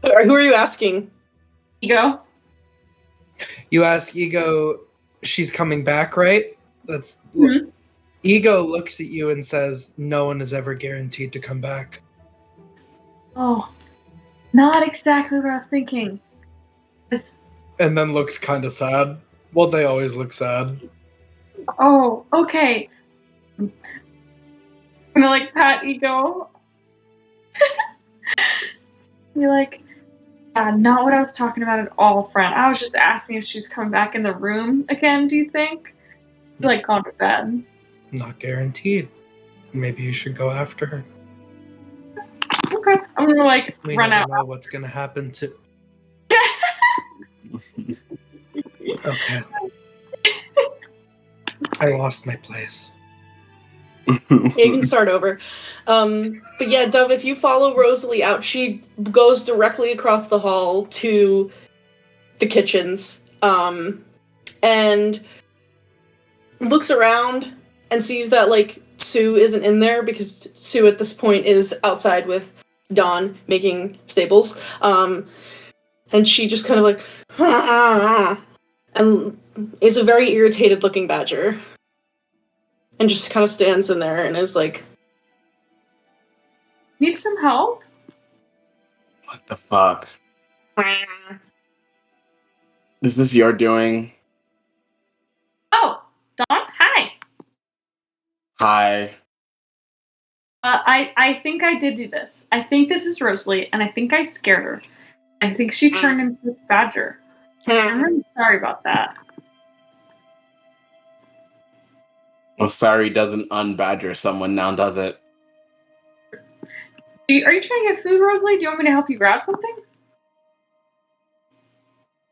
Who are you asking? Ego. You ask Ego, she's coming back, right? Mm-hmm. Ego looks at you and says, no one is ever guaranteed to come back. Oh, not exactly what I was thinking. And then looks kind of sad. Well, they always look sad. Oh, okay. I'm gonna like pat Ego. You're like, not what I was talking about at all, friend. I was just asking if she's coming back in the room again, do you think? You're like, gone to bed. Not guaranteed. Maybe you should go after her. Okay. I'm gonna like We run never out. know what's gonna happen to... Okay. I lost my place. Yeah, you can start over. But yeah, Dove, if you follow Rosalie out, she goes directly across the hall to the kitchens, and looks around and sees that, like, Sue isn't in there because Sue at this point is outside with Dawn making staples. And she just kind of like, and is a very irritated looking badger. And just kind of stands in there and is like, Need some help? What the fuck? Is this your doing? Oh, Dawn, hi. Hi. I think I did do this. I think this is Rosalie, and I think I scared her. I think she turned into this badger. I'm really sorry about that. Well, sorry doesn't unbadger someone now, does it? Are you trying to get food, Rosalie? Do you want me to help you grab something?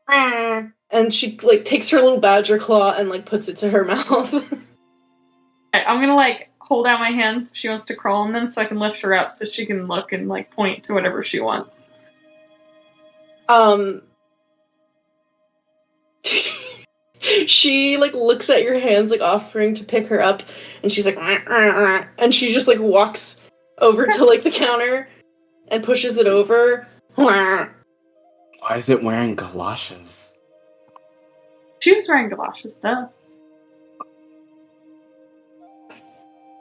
and she, like, takes her little badger claw and, like, puts it to her mouth. I'm gonna, like, hold out my hands if she wants to crawl in them so I can lift her up so she can look and, like, point to whatever she wants. She, like, looks at your hands, like, offering to pick her up, and she's like, and she just, like, walks over to, like, the counter and pushes it over. Why is it wearing galoshes? She was wearing galoshes, though.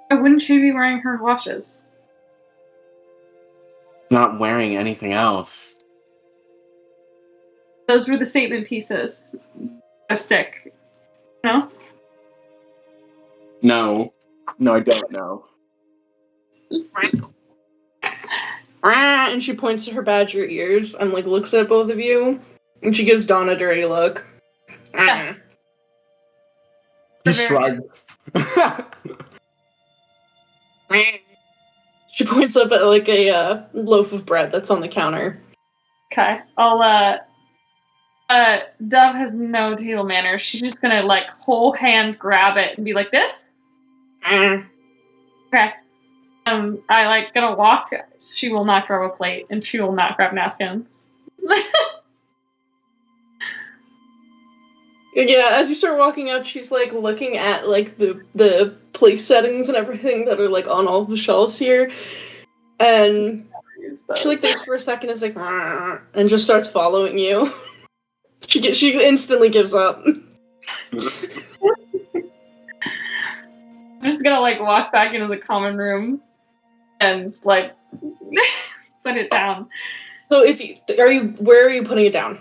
Why wouldn't she be wearing her galoshes? Not wearing anything else. Those were the statement pieces. A stick. No? No. No, I don't know. And she points to her badger ears and, like, looks at both of you, and she gives Dawn a dirty look. She shrugs. She points up at, like, a loaf of bread that's on the counter. Okay. Dove has no table manners. She's just gonna, like, whole hand grab it and be like, this? Okay. I, like, gonna walk. She will not grab a plate, and she will not grab napkins. Yeah, as you start walking out, she's, like, looking at, like, the place settings and everything that are, like, on all the shelves here. And she, like, thinks for a second, is like, and just starts following you. She instantly gives up. I'm just gonna, like, walk back into the common room and, like, put it down. So where are you putting it down?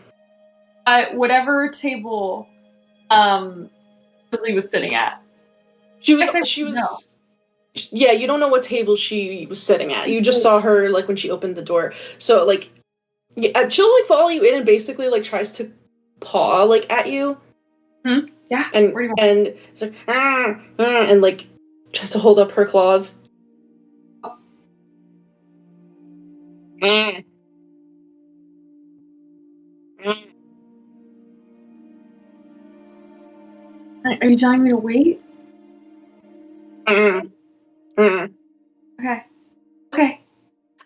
Whatever table Rosalie was sitting at. She was Yeah, you don't know what table she was sitting at. You just saw her, like, when she opened the door. So, like, yeah, she'll, like, follow you in and basically, like, tries to paw, like, at you. Yeah. And it's like, and, like, tries to hold up her claws. Are you telling me to wait? Okay. Okay.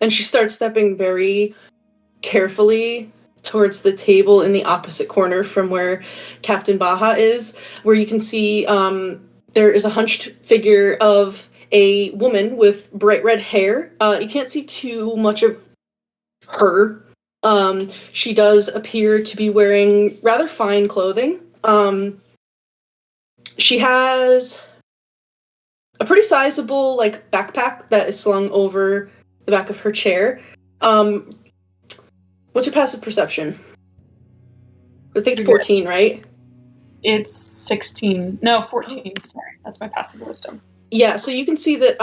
And she starts stepping very carefully towards the table in the opposite corner from where Captain Baja is, where you can see there is a hunched figure of a woman with bright red hair. You can't see too much of her. She does appear to be wearing rather fine clothing. She has a pretty sizable, like, backpack that is slung over the back of her chair. What's your passive perception? I think it's 14, right? It's 16. No, 14. Sorry. That's my passive wisdom. Yeah, so you can see that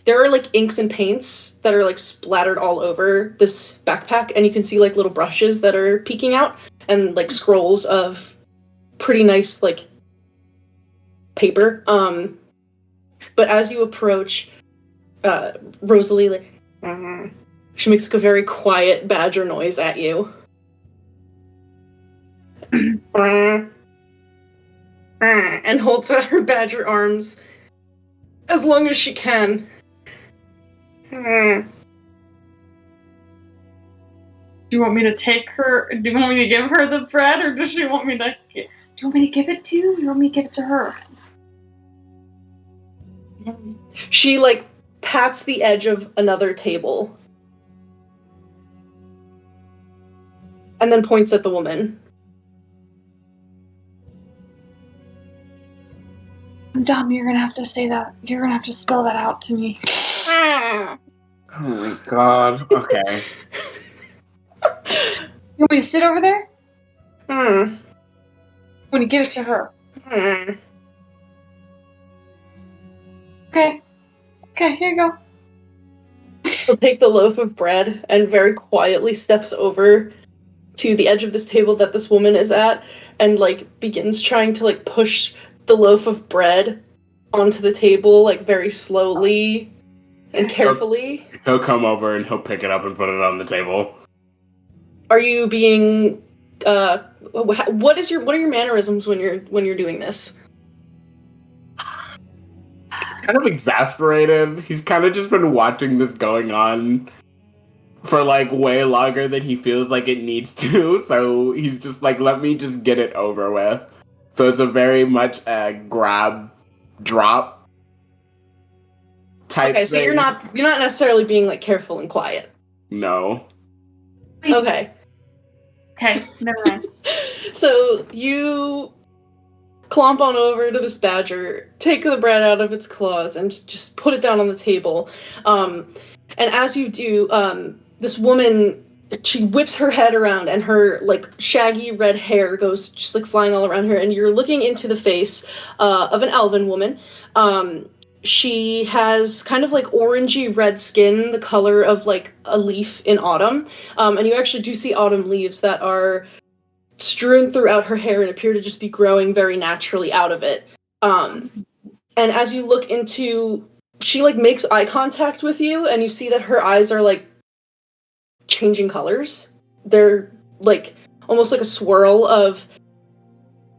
there are, like, inks and paints that are, like, splattered all over this backpack, and you can see, like, little brushes that are peeking out, and, like, scrolls of pretty nice, like, paper. But as you approach, Rosalie, like, she makes, like, a very quiet badger noise at you. And holds out her badger arms As long as she can. Do you want me to take her? Do you want me to give her the bread, or does she want me to? Do you want me to give it to you? Or you want me to give it to her? She, pats the edge of another table. And then points at the woman. I'm dumb. You're gonna have to say that. You're gonna have to spell that out to me. Oh my god. Okay. You want me to sit over there? Hmm. I want to give it to her. Hmm. Okay. Okay, here you go. She'll take the loaf of bread and very quietly steps over to the edge of this table that this woman is at and, begins trying to, push the loaf of bread onto the table, very slowly and carefully. He'll come over and he'll pick it up and put it on the table. Are you being, what are your mannerisms when you're doing this? Kind of exasperated. He's kind of just been watching this going on for way longer than he feels like it needs to. So he's just let me just get it over with. So it's a very much a grab, drop type. Okay, so thing. you're not necessarily being careful and quiet. No. Wait. Okay. Okay, never mind. So you clomp on over to this badger, take the bread out of its claws, and just put it down on the table. And as you do, this woman, she whips her head around, and her shaggy red hair goes just flying all around her. And you're looking into the face of an elven woman. She has kind of orangey red skin, the color of a leaf in autumn. And you actually do see autumn leaves that are strewn throughout her hair and appear to just be growing very naturally out of it. And as you look into, she makes eye contact with you, and you see that her eyes are changing colors. They're almost like a swirl of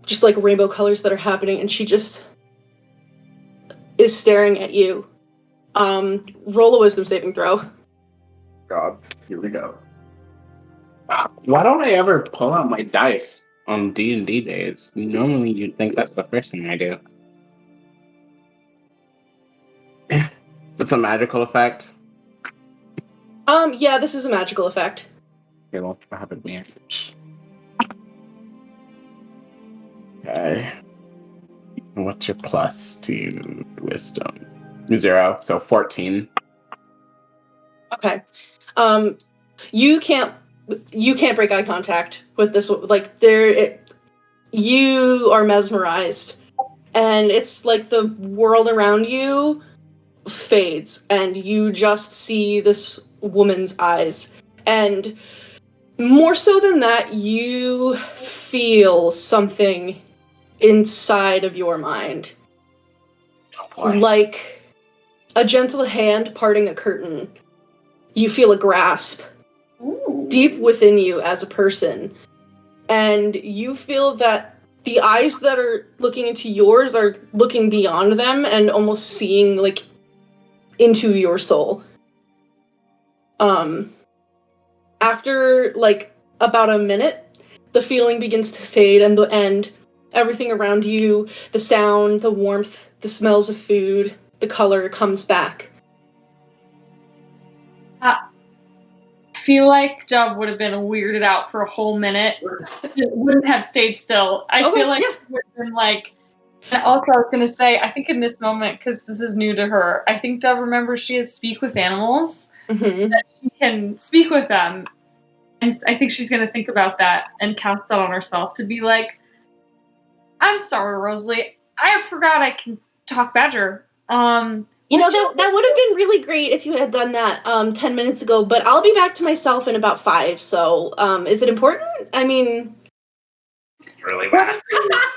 just rainbow colors that are happening, and she just is staring at you. Roll a wisdom saving throw. God, here we go. Why don't I ever pull out my dice on D&D days? Normally you'd think that's the first thing I do. It's a magical effect. Yeah, this is a magical effect. Okay, well, I have it here. Okay. What's your plus to wisdom? 0, so 14. Okay. You can't break eye contact with this. You are mesmerized, and it's the world around you fades, and you just see this woman's eyes. And more so than that, you feel something inside of your mind. Oh, like a gentle hand parting a curtain. You feel a grasp deep within you as a person. And you feel that the eyes that are looking into yours are looking beyond them and almost seeing, into your soul. After, about a minute, the feeling begins to fade, and everything around you, the sound, the warmth, the smells of food, the color comes back. I feel like Dub would have been weirded out for a whole minute. It wouldn't have stayed still. I feel like it would have been and also I was going to say, I think in this moment, because this is new to her, I think Dub remembers she has speak with animals, that she can speak with them. And I think she's going to think about that and cast that on herself to be I'm sorry, Rosalie. I forgot I can talk badger. That would have been really great if you had done that 10 minutes ago, but I'll be back to myself in about 5, so is it important? I mean... Really bad.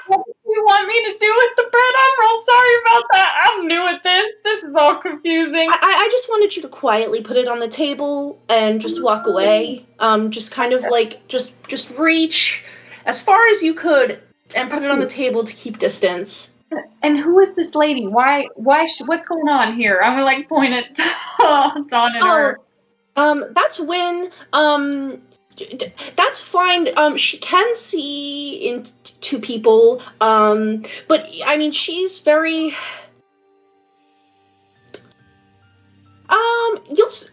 What do you want me to do with the bread? I'm real sorry about that. I'm new at this. This is all confusing. I just wanted you to quietly put it on the table and just walk away. Just kind of just reach as far as you could and put it on the table to keep distance. And who is this lady? What's going on here? I'm gonna like point at Dawn and her. That's Win. That's fine. She can see into people. But I mean, she's very.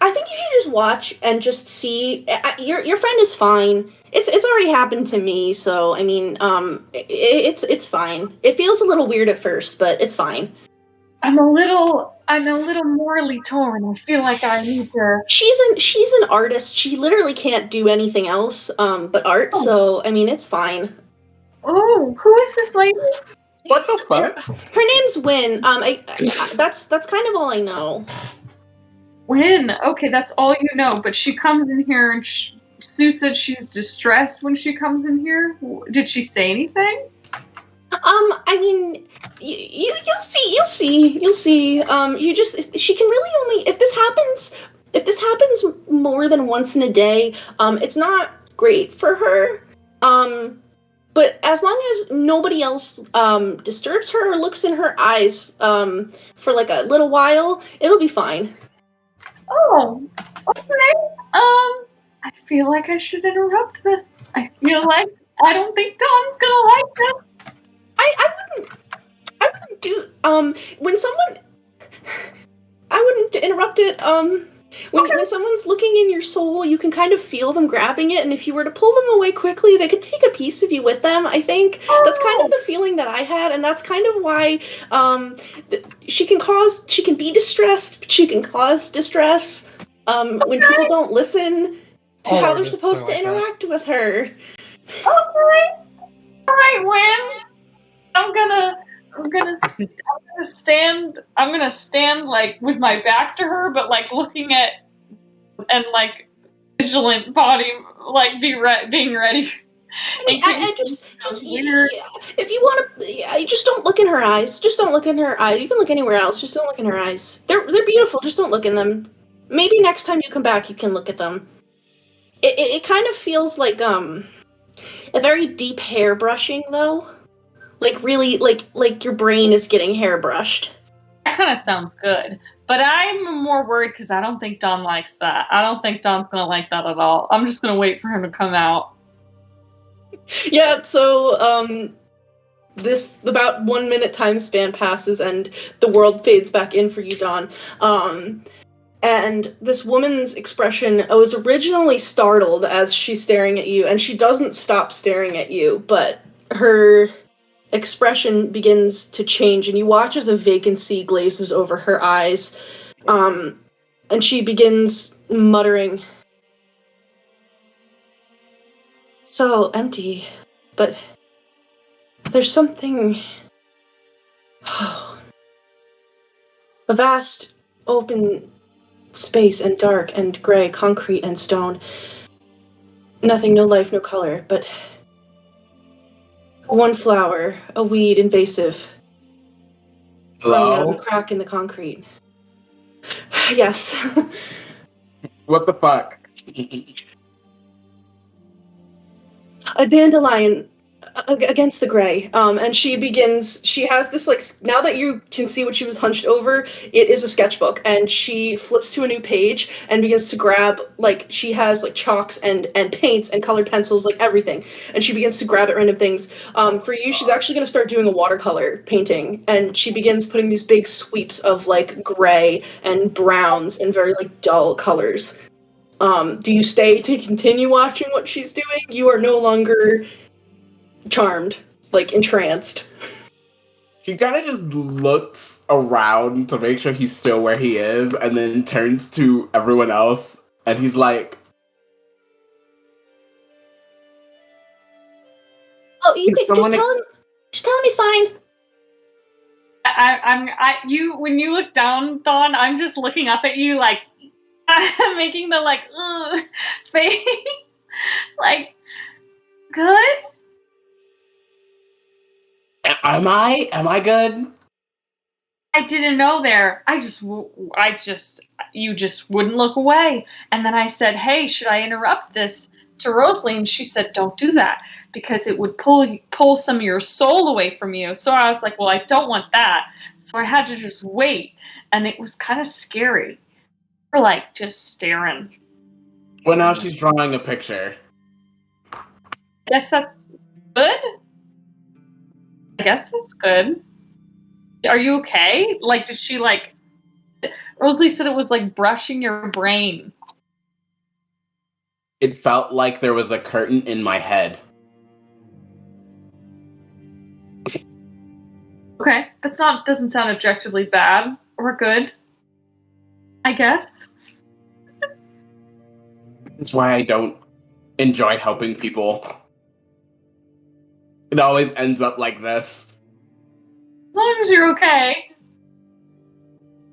I think you should just watch and just see. Your friend is fine. It's already happened to me, so I mean, it's fine. It feels a little weird at first, but it's fine. I'm a little morally torn. I feel like I need to. She's an artist. She literally can't do anything else but art. Oh. So I mean, it's fine. Oh, who is this lady? What the fuck? Her name's Win. That's kind of all I know. Win. Okay, that's all you know. But she comes in here, and Sue said she's distressed when she comes in here. Did she say anything? I mean, you'll see. She can really only if this happens more than once in a day. It's not great for her. But as long as nobody else disturbs her or looks in her eyes for like a little while, it'll be fine. Oh, okay. I feel like I should interrupt this. I feel like I don't think Dawn's gonna like this. I wouldn't do when someone I wouldn't interrupt it. When someone's looking in your soul, you can kind of feel them grabbing it, and if you were to pull them away quickly, they could take a piece of you with them. I think that's kind of the feeling that I had, and that's kind of why she can be distressed, but she can cause distress when people don't listen to how they're supposed to interact with her. Okay. All right, Win. I'm gonna stand like with my back to her, but like looking at and like vigilant body, like being ready. If you want to, just don't look in her eyes. Just don't look in her eyes. You can look anywhere else. Just don't look in her eyes. They're beautiful. Just don't look in them. Maybe next time you come back, you can look at them. It kind of feels like a very deep hair brushing though. Like really, like your brain is getting hairbrushed. That kind of sounds good, but I'm more worried because I don't think Dawn likes that. I don't think Dawn's gonna like that at all. I'm just gonna wait for him to come out. Yeah. So this about 1 minute time span passes, and the world fades back in for you, Dawn. And this woman's expression was originally startled as she's staring at you, and she doesn't stop staring at you, but her expression begins to change, and you watch as a vacancy glazes over her eyes, and she begins muttering, "So empty, but there's something." A vast, open space, and dark and gray, concrete and stone. Nothing, no life, no color, but one flower, a weed, invasive. Hello? A crack in the concrete. Yes. What the fuck? A dandelion against the gray. And she has this, like, now that you can see what she was hunched over, it is a sketchbook, and she flips to a new page and begins to grab, like, she has, like, chalks and paints and colored pencils, like, everything. And she begins to grab at random things. For you, she's actually going to start doing a watercolor painting, and she begins putting these big sweeps of, like, gray and browns and very, like, dull colors. Do you stay to continue watching what she's doing? You are no longer charmed, like entranced. He kind of just looks around to make sure he's still where he is, and then turns to everyone else, and he's like, "Oh, you can just tell him. Just tell him he's fine." When you look down, Dawn, I'm just looking up at you, like, making the like face, like, good. Am I good? I didn't know there. You just wouldn't look away. And then I said, hey, should I interrupt this to Rosalie, and she said, don't do that because it would pull some of your soul away from you. So I was like, well, I don't want that. So I had to just wait, and it was kind of scary. We're like just staring. Well, now she's drawing a picture. Guess that's good. I guess that's good. Are you okay? Like, did she like? Rosalie said it was like brushing your brain. It felt like there was a curtain in my head. Okay, doesn't sound objectively bad or good. I guess. That's why I don't enjoy helping people. It always ends up like this. As long as you're okay.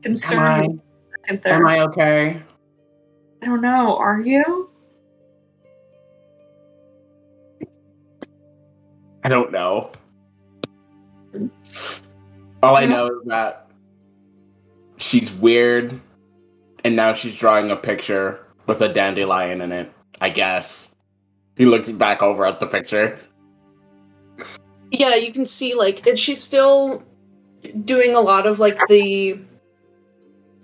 Concerned. Am I okay? I don't know. Are you? I don't know. All I know is that she's weird, and now she's drawing a picture with a dandelion in it, I guess. He looks back over at the picture. Yeah, you can see, like, and she's still doing a lot of, like, the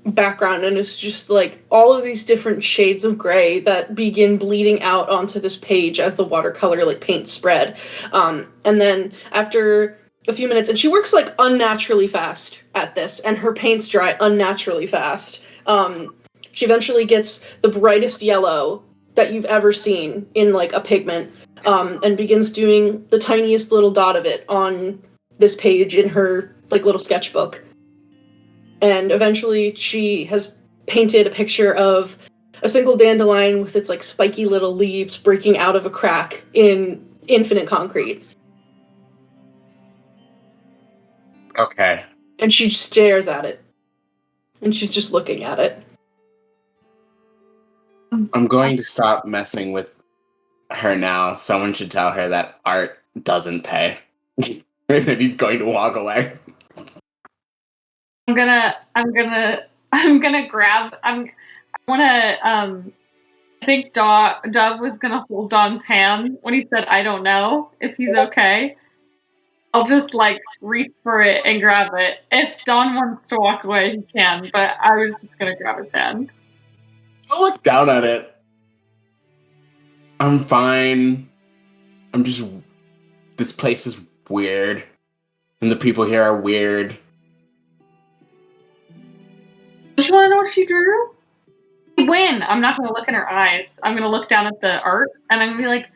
background, and it's just, like, all of these different shades of gray that begin bleeding out onto this page as the watercolor, like, paint spread. And then after a few minutes, and she works, like, unnaturally fast at this, and her paints dry unnaturally fast. She eventually gets the brightest yellow that you've ever seen in, like, a pigment, and begins doing the tiniest little dot of it on this page in her, like, little sketchbook. And eventually she has painted a picture of a single dandelion with its, like, spiky little leaves breaking out of a crack in infinite concrete. Okay. And she stares at it. And she's just looking at it. I'm going to stop messing with her now. Someone should tell her that art doesn't pay. And then he's going to walk away. I think Dove was gonna hold Don's hand when he said, I don't know if he's okay. I'll just, like, reach for it and grab it. If Don wants to walk away, he can, but I was just gonna grab his hand. I'll look down at it. I'm fine. This place is weird. And the people here are weird. Don't you want to know what she drew? When? I'm not going to look in her eyes. I'm going to look down at the art, and I'm going to be like,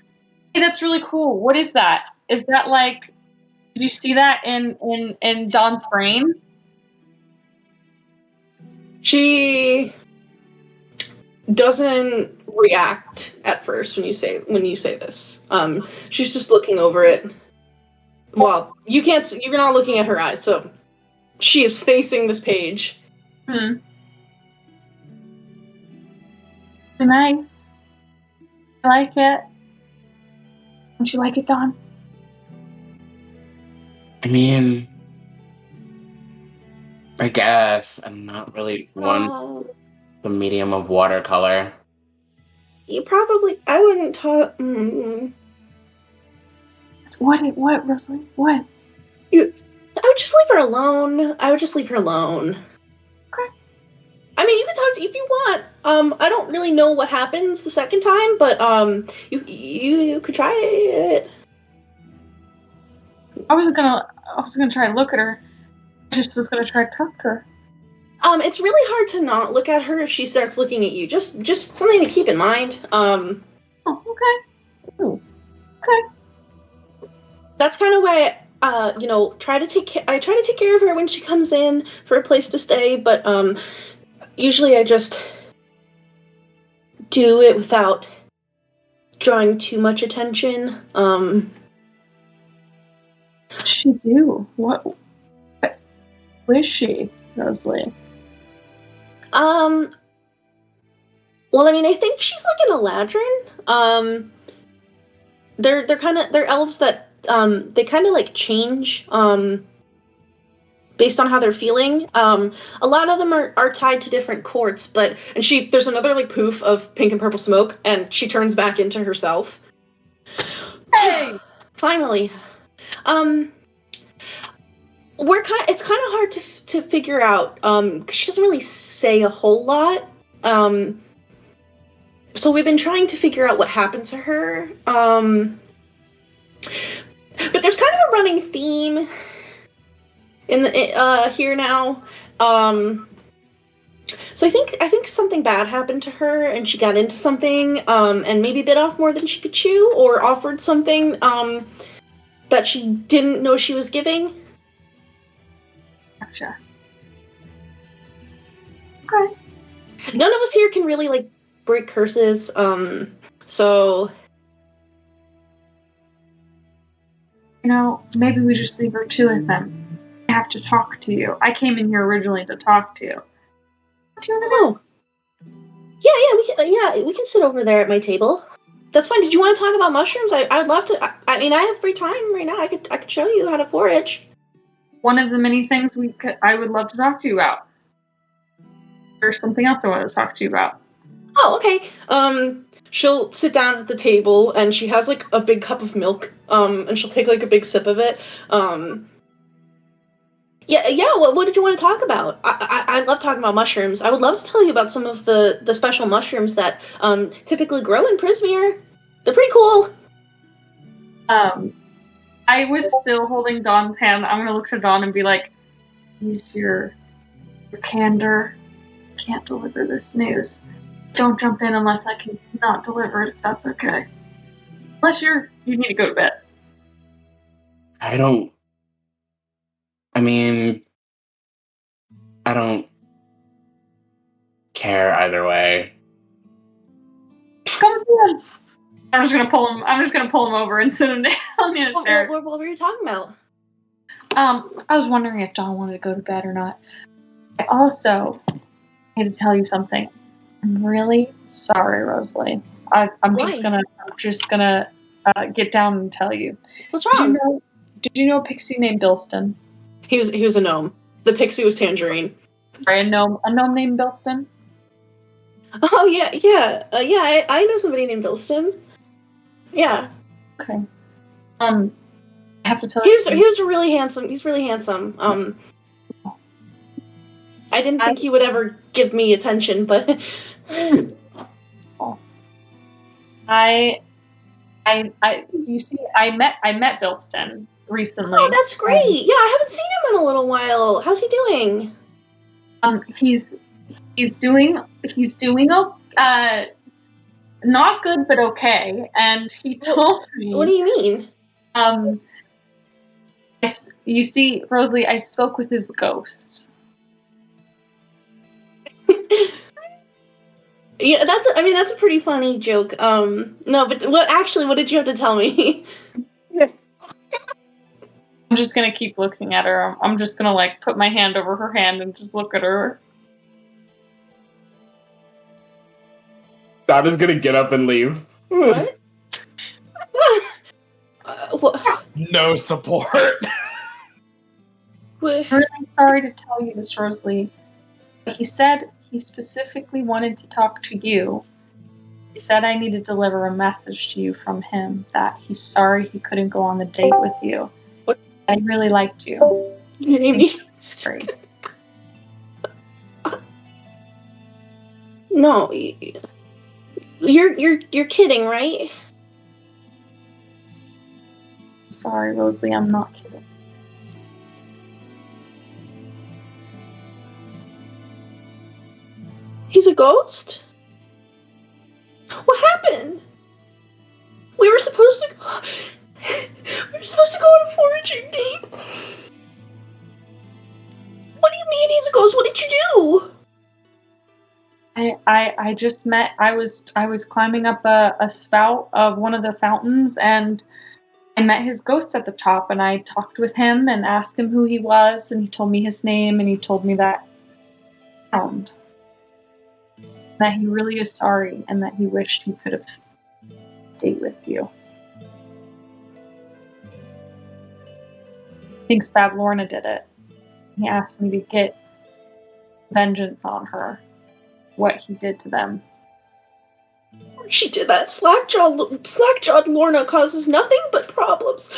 hey, that's really cool. What is that? Is that, like, did you see that in Dawn's brain? She doesn't react at first when you say this. She's just looking over it. Well, you can't see, you're not looking at her eyes, so she is facing this page. Nice. I like it. Don't you like it, Dawn? I mean, I guess I'm not really the medium of watercolor. You probably, I wouldn't talk. What, Rosalie? What? I would just leave her alone. Okay. I mean, you can talk to if you want. I don't really know what happens the second time, but you could try it. I wasn't gonna try and look at her. I just was gonna try to talk to her. It's really hard to not look at her if she starts looking at you. Just something to keep in mind. Oh, okay. Ooh. Okay. That's kind of why I try to take care of her when she comes in for a place to stay, but usually I just do it without drawing too much attention. What'd she do? What is she, Rosalie? Well, I mean, I think she's like an Eladrin. They're elves that they kind of like change based on how they're feeling. A lot of them are tied to different courts, there's another like poof of pink and purple smoke, and she turns back into herself. Hey! Finally. It's kind of hard to figure out, 'cause she doesn't really say a whole lot. So we've been trying to figure out what happened to her. But there's kind of a running theme in the here now. So I think something bad happened to her, and she got into something, and maybe bit off more than she could chew, or offered something that she didn't know she was giving. Gotcha. Okay. None of us here can really like break curses, so maybe we just leave her to it then. I have to talk to you. I came in here originally to talk to you. What do you want to Yeah, we can sit over there at my table. That's fine. Did you want to talk about mushrooms? I'd love to. I mean, I have free time right now. I could show you how to forage. One of the many things I would love to talk to you about. There's something else I want to talk to you about. Oh, okay. She'll sit down at the table, and she has like a big cup of milk. And she'll take like a big sip of it. Yeah. What did you want to talk about? I love talking about mushrooms. I would love to tell you about some of the special mushrooms that typically grow in Prismere. They're pretty cool. I was still holding Dawn's hand. I'm gonna look to Dawn and be like, use your candor. I can't deliver this news. Don't jump in unless I can not deliver it, if that's okay. Unless you need to go to bed. I don't care either way. Come in. I'm just gonna pull him over and sit him down in a chair. What were you talking about? I was wondering if Dawn wanted to go to bed or not. I also need to tell you something. I'm really sorry, Rosalie. I'm just gonna get down and tell you. What's wrong? Did you know a pixie named Bilston? He was a gnome. The pixie was Tangerine. Sorry, a gnome named Bilston? Oh yeah. I know somebody named Bilston. Yeah. Okay. I have to tell you. He was really handsome. He's really handsome. I didn't think he would ever give me attention, but you see, I met Bilston recently. Oh, that's great. Yeah, I haven't seen him in a little while. How's he doing? He's doing not good, but okay. And he told me. What do you mean? You see, Rosalie, I spoke with his ghost. Yeah, that's a pretty funny joke. No, but what did you have to tell me? I'm just gonna keep looking at her. I'm just gonna like put my hand over her hand and just look at her. Donna's gonna get up and leave. What? What? No support. I'm really sorry to tell you this, Rosalie. But he said he specifically wanted to talk to you. He said I need to deliver a message to you from him that he's sorry he couldn't go on the date with you. What? I really liked you. Sorry. No, you're kidding, right? Sorry, Rosalie, I'm not kidding. He's a ghost? What happened? We were supposed to go on a foraging date. What do you mean he's a ghost? What did you do? I just met. I was climbing up a spout of one of the fountains, and I met his ghost at the top. And I talked with him and asked him who he was, and he told me his name, and he told me that he really is sorry, and that he wished he could have date with you. Thinks Bad Lorna did it. He asked me to get vengeance on her. What he did to them. She did that. Slack-jawed Lorna causes nothing but problems.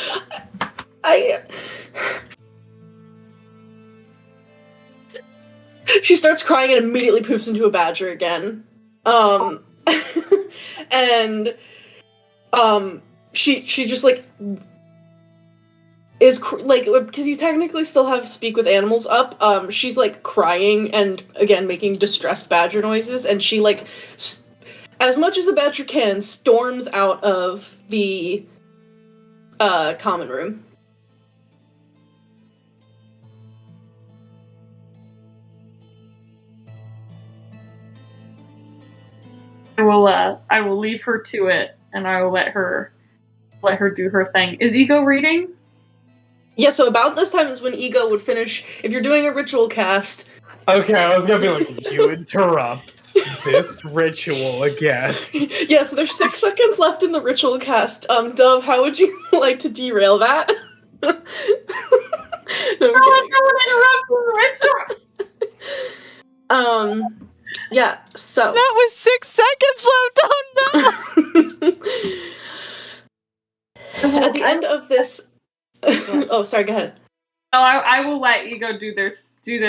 She starts crying and immediately poofs into a badger again. And she just like is like, because you technically still have speak with animals up. She's like crying and again making distressed badger noises, and she like as much as a badger can storms out of the common room. I will leave her to it, and I will let her do her thing. Is Ego reading? Yeah, so about this time is when Ego would finish. If you're doing a ritual cast. Okay, I was gonna be like, you interrupt this ritual again. Yeah, so there's 6 seconds left in the ritual cast. Dove, how would you like to derail that? No, I don't ritual. Yeah, so. That was 6 seconds left. Oh no! At the end of this. Oh, sorry. Go ahead. No, I will let Ego do their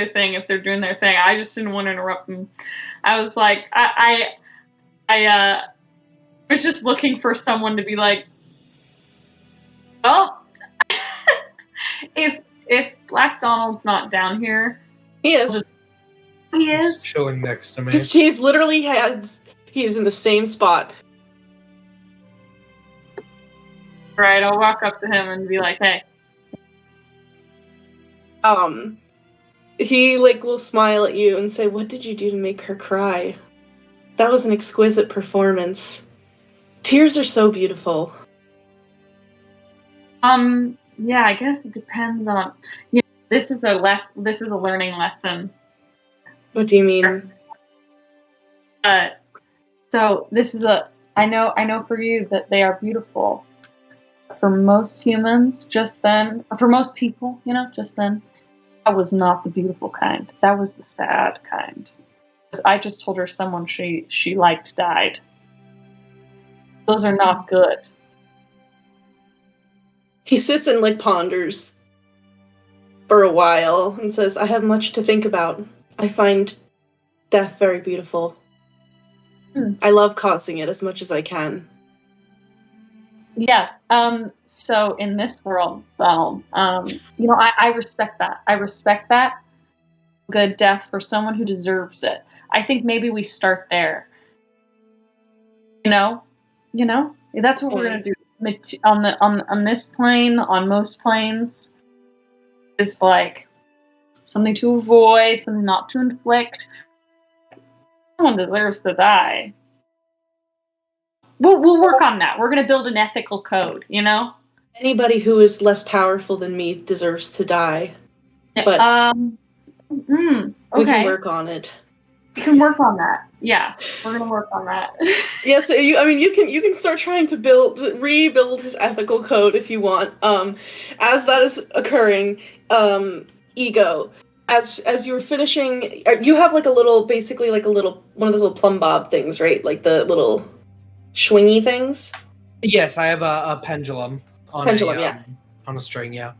thing if they're doing their thing. I just didn't want to interrupt them. I was like, I was just looking for someone to be like, well, if Black Donald's not down here, he is. He is He's chilling next to me. He's literally he's in the same spot. Right, I'll walk up to him and be like, hey. He like will smile at you and say, "What did you do to make her cry? That was an exquisite performance. Tears are so beautiful." Yeah, I guess it depends on. This is a learning lesson. What do you mean? So this is I know for you that they are beautiful. For most humans, for most people, just then, that was not the beautiful kind. That was the sad kind. I just told her someone she liked died. Those are not good. He sits and like ponders for a while and says, "I have much to think about. I find death very beautiful. I love causing it as much as I can." Yeah. So in this world, Donald, I respect that. I respect that. Good death for someone who deserves it. I think maybe we start there. That's what we're gonna do on this plane. On most planes, is like something to avoid, something not to inflict. Someone deserves to die. We'll work on that. We're going to build an ethical code, Anybody who is less powerful than me deserves to die. But okay. We can work on it. We can work on that. Yeah, we're going to work on that. Yeah, so you can start trying to rebuild his ethical code if you want. As that is occurring, Ego, as you're finishing, you have like a little, basically like one of those little plumb bob things, right? Like the little swingy things. Yes, I have a pendulum on a string. Yeah.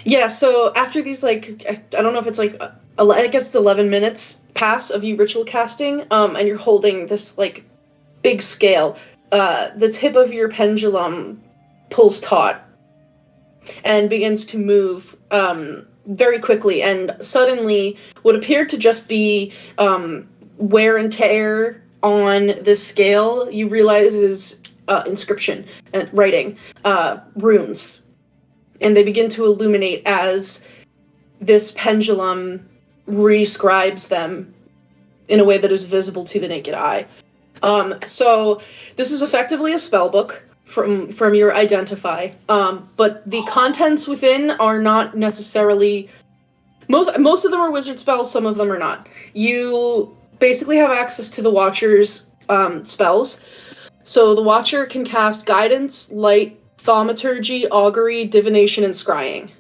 Yeah. So after these, like, I don't know if it's like, I guess it's 11 minutes pass of you ritual casting, and you're holding this like big scale. The tip of your pendulum pulls taut and begins to move very quickly, and suddenly what appeared to just be wear and tear on this scale, you realize is inscription and writing, runes, and they begin to illuminate as this pendulum rescribes them in a way that is visible to the naked eye. So this is effectively a spell book from your identify, but the contents within are not necessarily. Most of them are wizard spells. Some of them are not. You basically have access to the Watcher's spells. So the Watcher can cast Guidance, Light, Thaumaturgy, Augury, Divination, and Scrying.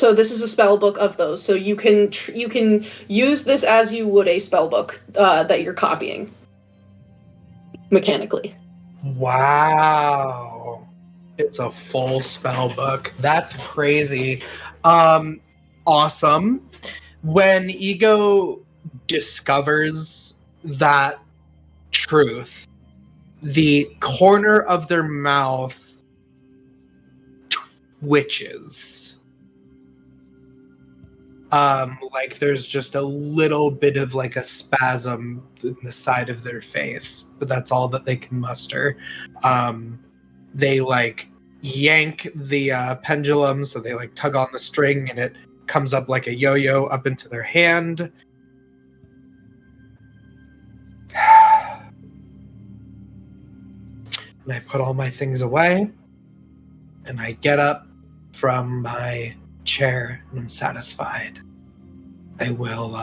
So this is a spell book of those. So you can use this as you would a spell book that you're copying mechanically. Wow. It's a full spell book. That's crazy. Awesome. When Ego discovers that truth, the corner of their mouth twitches. Like there's just a little bit of like a spasm in the side of their face, but that's all that they can muster. They like yank the pendulum, so they like tug on the string and it comes up like a yo-yo up into their hand. And I put all my things away, and I get up from my chair and I'm satisfied. I will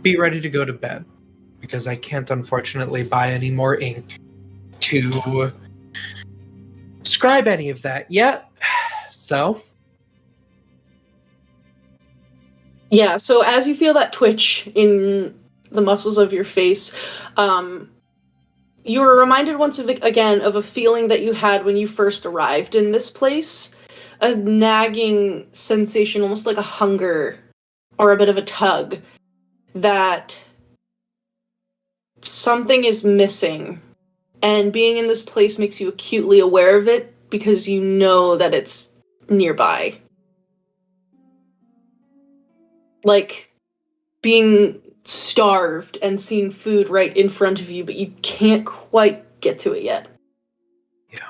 be ready to go to bed because I can't unfortunately buy any more ink to scribe any of that yet. So yeah, so as you feel that twitch in the muscles of your face, you were reminded once again of a feeling that you had when you first arrived in this place. A nagging sensation, almost like a hunger or a bit of a tug, that something is missing. And being in this place makes you acutely aware of it because you know that it's nearby. Like being starved and seeing food right in front of you, but you can't quite get to it yet. yeah.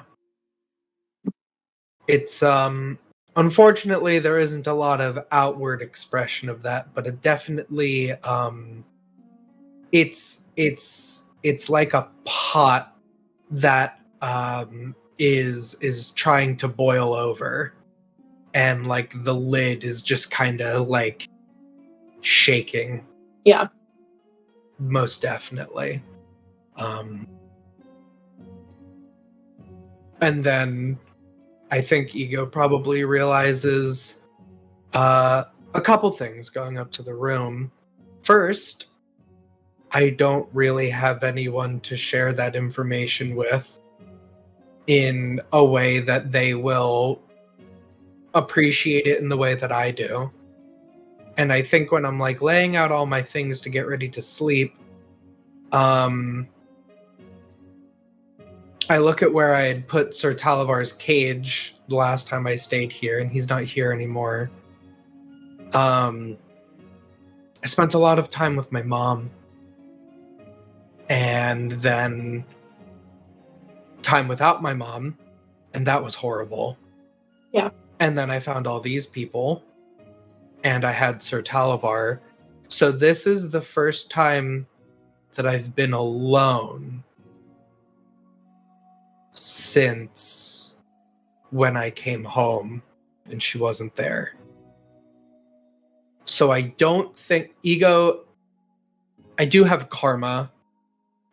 It's unfortunately there isn't a lot of outward expression of that, but it definitely it's like a pot that is trying to boil over, and like the lid is just kind of like shaking. Yeah. Most definitely. And then I think Ego probably realizes a couple things going up to the room. First, I don't really have anyone to share that information with in a way that they will appreciate it in the way that I do. And I think when I'm like laying out all my things to get ready to sleep, I look at where I had put Sir Talivar's cage the last time I stayed here, and he's not here anymore. I spent a lot of time with my mom, and then time without my mom, and that was horrible. Yeah. And then I found all these people, and I had Sir Talivar. So this is the first time that I've been alone since when I came home and she wasn't there. So I don't think Ego, I do have karma,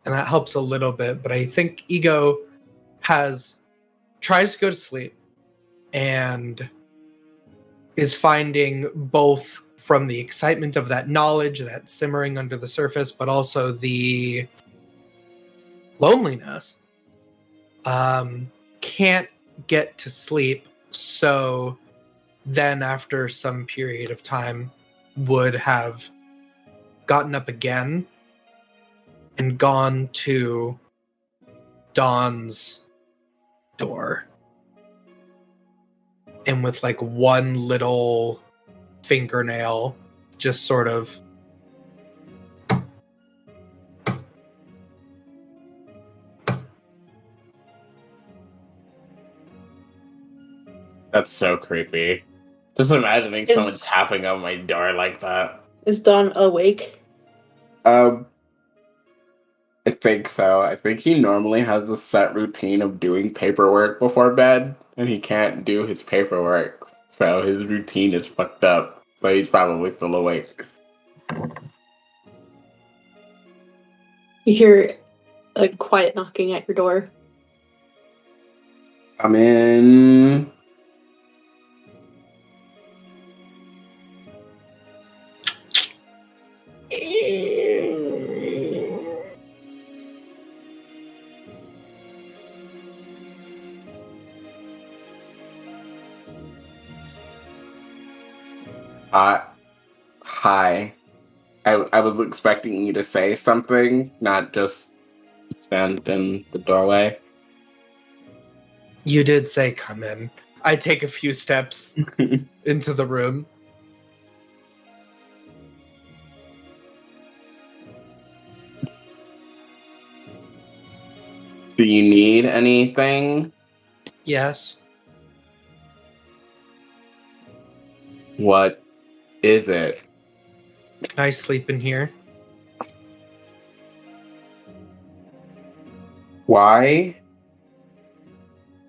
and that helps a little bit, but I think Ego tries to go to sleep and is finding both from the excitement of that knowledge that's simmering under the surface, but also the loneliness. Can't get to sleep, so then after some period of time would have gotten up again and gone to Dawn's door, and with like one little fingernail just sort of That's so creepy. Just imagining someone tapping on my door like that. Is Dawn awake? I think so. I think he normally has a set routine of doing paperwork before bed, and he can't do his paperwork. So his routine is fucked up. So he's probably still awake. You hear a quiet knocking at your door. Come in. Hi. I was expecting you to say something, not just stand in the doorway. You did say come in. I take a few steps into the room. Do you need anything? Yes. What is it? Can I sleep in here? Why?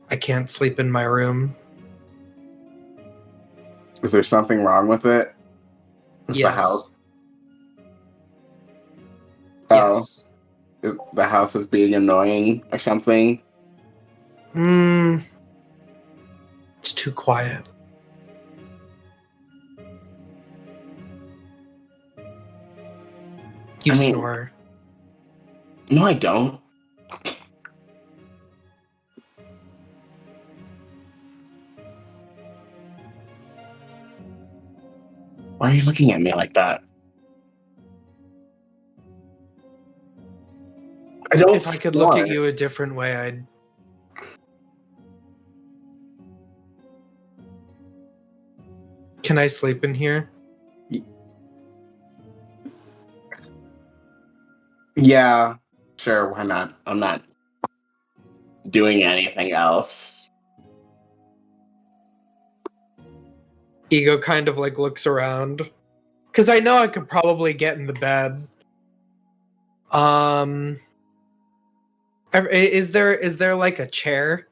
I can't sleep in my room. Is there something wrong with it? With Yes. the house? Yes. Oh, the house is being annoying or something? It's too quiet. You snore. No, I don't. Why are you looking at me like that? I don't. If I could look at you a different way, I'd. Can I sleep in here? Yeah, sure, why not? I'm not doing anything else. Ego kind of like looks around. Because I know I could probably get in the bed. Is there like a chair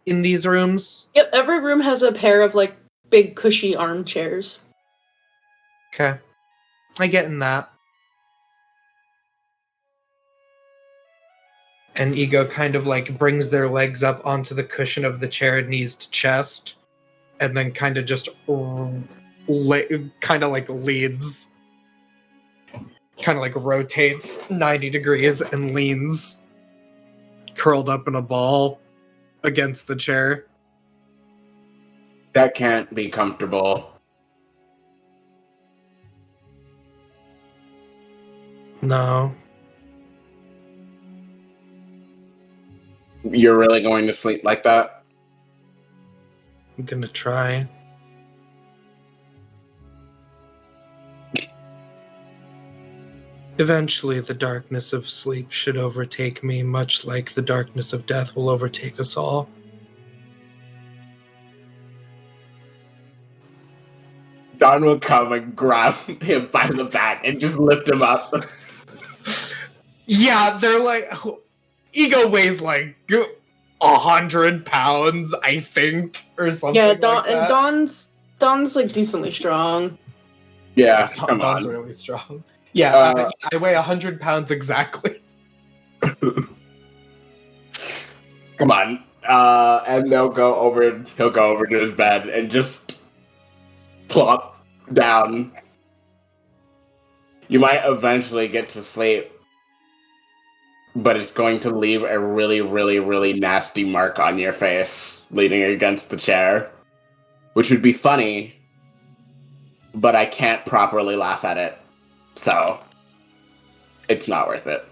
in these rooms? Yep, every room has a pair of like big cushy armchairs. Okay. I get in that. And Ego kind of like brings their legs up onto the cushion of the chair, knees to chest, and then kind of just kind of like leads, kind of like rotates 90 degrees and leans, curled up in a ball against the chair. That can't be comfortable. No. You're really going to sleep like that? I'm gonna try. Eventually, the darkness of sleep should overtake me, much like the darkness of death will overtake us all. Don will come and grab him by the back and just lift him up. Yeah, they're like... Ego weighs like 100 pounds, I think, or something. Yeah, like that. and Don's like decently strong. Yeah, come Don's on. really strong. Yeah, I weigh 100 pounds exactly. Come on. And he'll go over to his bed and just plop down. You might eventually get to sleep, but it's going to leave a really, really, really nasty mark on your face leaning against the chair, which would be funny, but I can't properly laugh at it, so it's not worth it.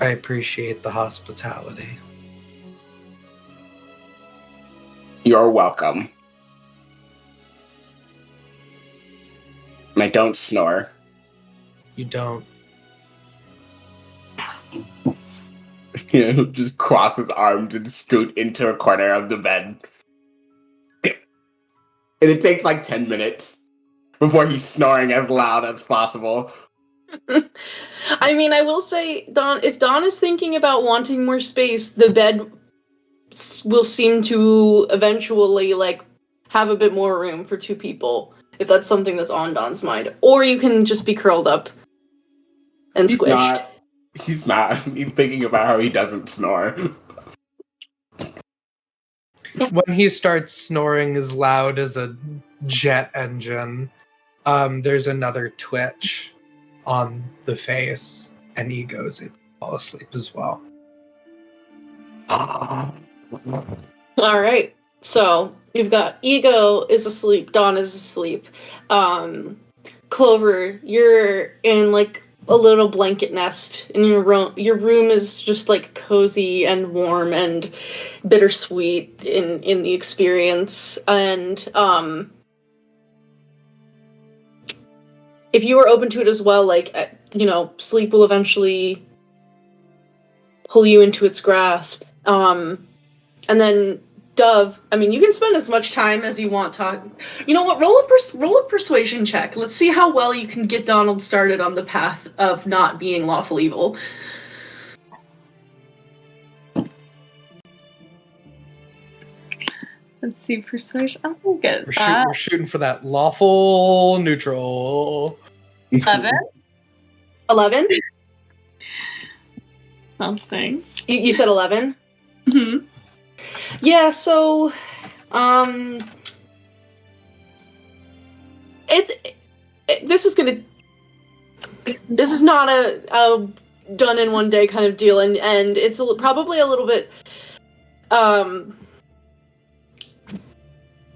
I appreciate the hospitality. You're welcome. And I don't snore. You don't. You know, just cross his arms and scoot into a corner of the bed. And it takes like 10 minutes before he's snoring as loud as possible. I mean, I will say, if Don is thinking about wanting more space, the bed will seem to eventually, like, have a bit more room for two people, if that's something that's on Don's mind. Or you can just be curled up and squished. He's not. He's thinking about how he doesn't snore. When he starts snoring as loud as a jet engine, there's another twitch on the face, and he goes and fall asleep as well. All right. So you've got Ego is asleep, Dawn is asleep. Clover, you're in like a little blanket nest in your room. Your room is just like cozy and warm and bittersweet in the experience. And if you are open to it as well, like sleep will eventually pull you into its grasp. And then Dove, I mean, you can spend as much time as you want talking. You know what? Roll a persuasion check. Let's see how well you can get Donald started on the path of not being lawful evil. Let's see, persuasion. I'm gonna get We're shooting for that lawful neutral. 11. 11? Something. You said 11? Mm-hmm. Yeah, so, this is not a done in one day kind of deal, and it's probably a little bit,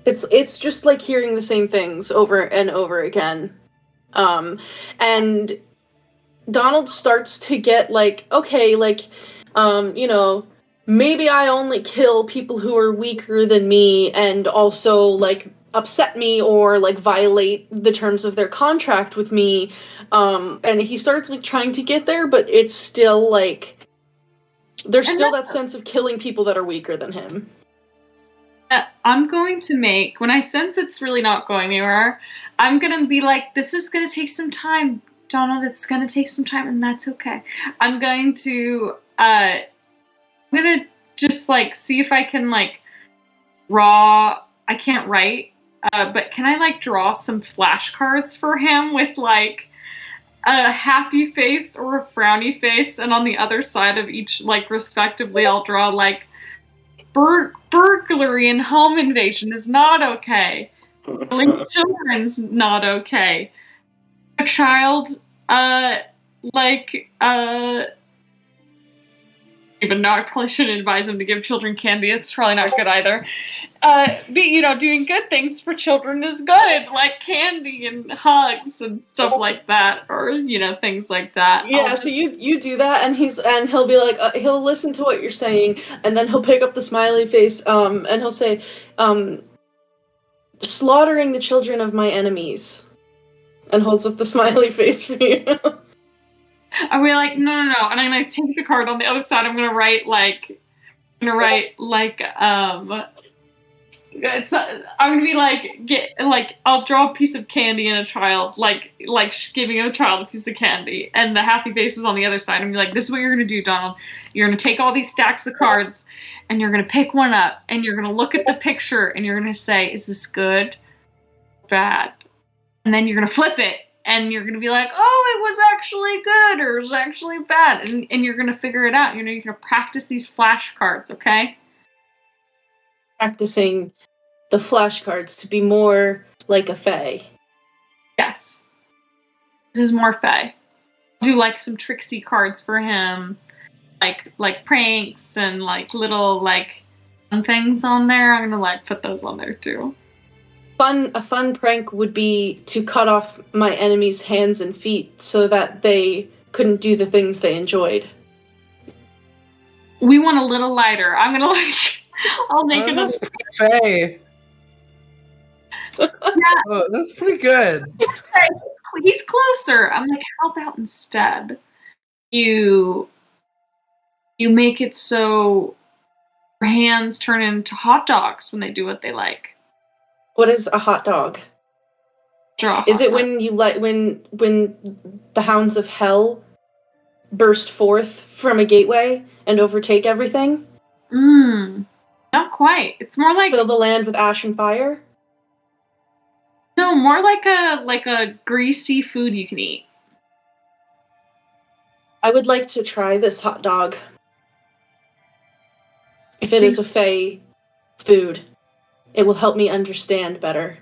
it's just like hearing the same things over and over again, and Donald starts to get like, okay, like, maybe I only kill people who are weaker than me and also, like, upset me or, like, violate the terms of their contract with me. And he starts, like, trying to get there, but it's still, like, there's still that sense of killing people that are weaker than him. I'm going to make, when I sense it's really not going anywhere, I'm going to be like, this is going to take some time, Donald. It's going to take some time, and that's okay. I'm going to just, like, see if I can, like, draw... I can't write, but can I, like, draw some flashcards for him with, like, a happy face or a frowny face, and on the other side of each, like, respectively, I'll draw, like, burglary and home invasion is not okay. Killing children's not okay. A child, even though I probably shouldn't advise him to give children candy. It's probably not good either. But, doing good things for children is good, like candy and hugs and stuff like that, or, things like that. Yeah, so you do that, and he'll be like, he'll listen to what you're saying, and then he'll pick up the smiley face, and he'll say, slaughtering the children of my enemies, and holds up the smiley face for you. Are we like, no, and I'm gonna take the card on the other side. I'm gonna write I'm gonna be like, I'll draw a piece of candy and a child, like giving a child a piece of candy, and the happy face is on the other side. I'm gonna be like, this is what you're gonna do, Donald. You're gonna take all these stacks of cards, and you're gonna pick one up, and you're gonna look at the picture, and you're gonna say, is this good? Bad? And then you're gonna flip it. And you're going to be like, oh, it was actually good, or it was actually bad. And you're going to figure it out. You're going to practice these flashcards, okay? Practicing the flashcards to be more like a fae. Yes. This is more fae. Do, like, some tricksy cards for him. Like pranks and, like, little, like, fun things on there. I'm going to, like, put those on there, too. A fun prank would be to cut off my enemies' hands and feet so that they couldn't do the things they enjoyed. We want a little lighter. I'm gonna I'll make it That's pretty Oh, that's pretty good. He's closer. I'm like, how about instead you make it so your hands turn into hot dogs when they do what they like. What is a hot dog? Is it when you when the hounds of hell burst forth from a gateway and overtake everything? Not quite. It's more like fill the land with ash and fire? No, more like a greasy food you can eat. I would like to try this hot dog. If it is a fae food, it will help me understand better.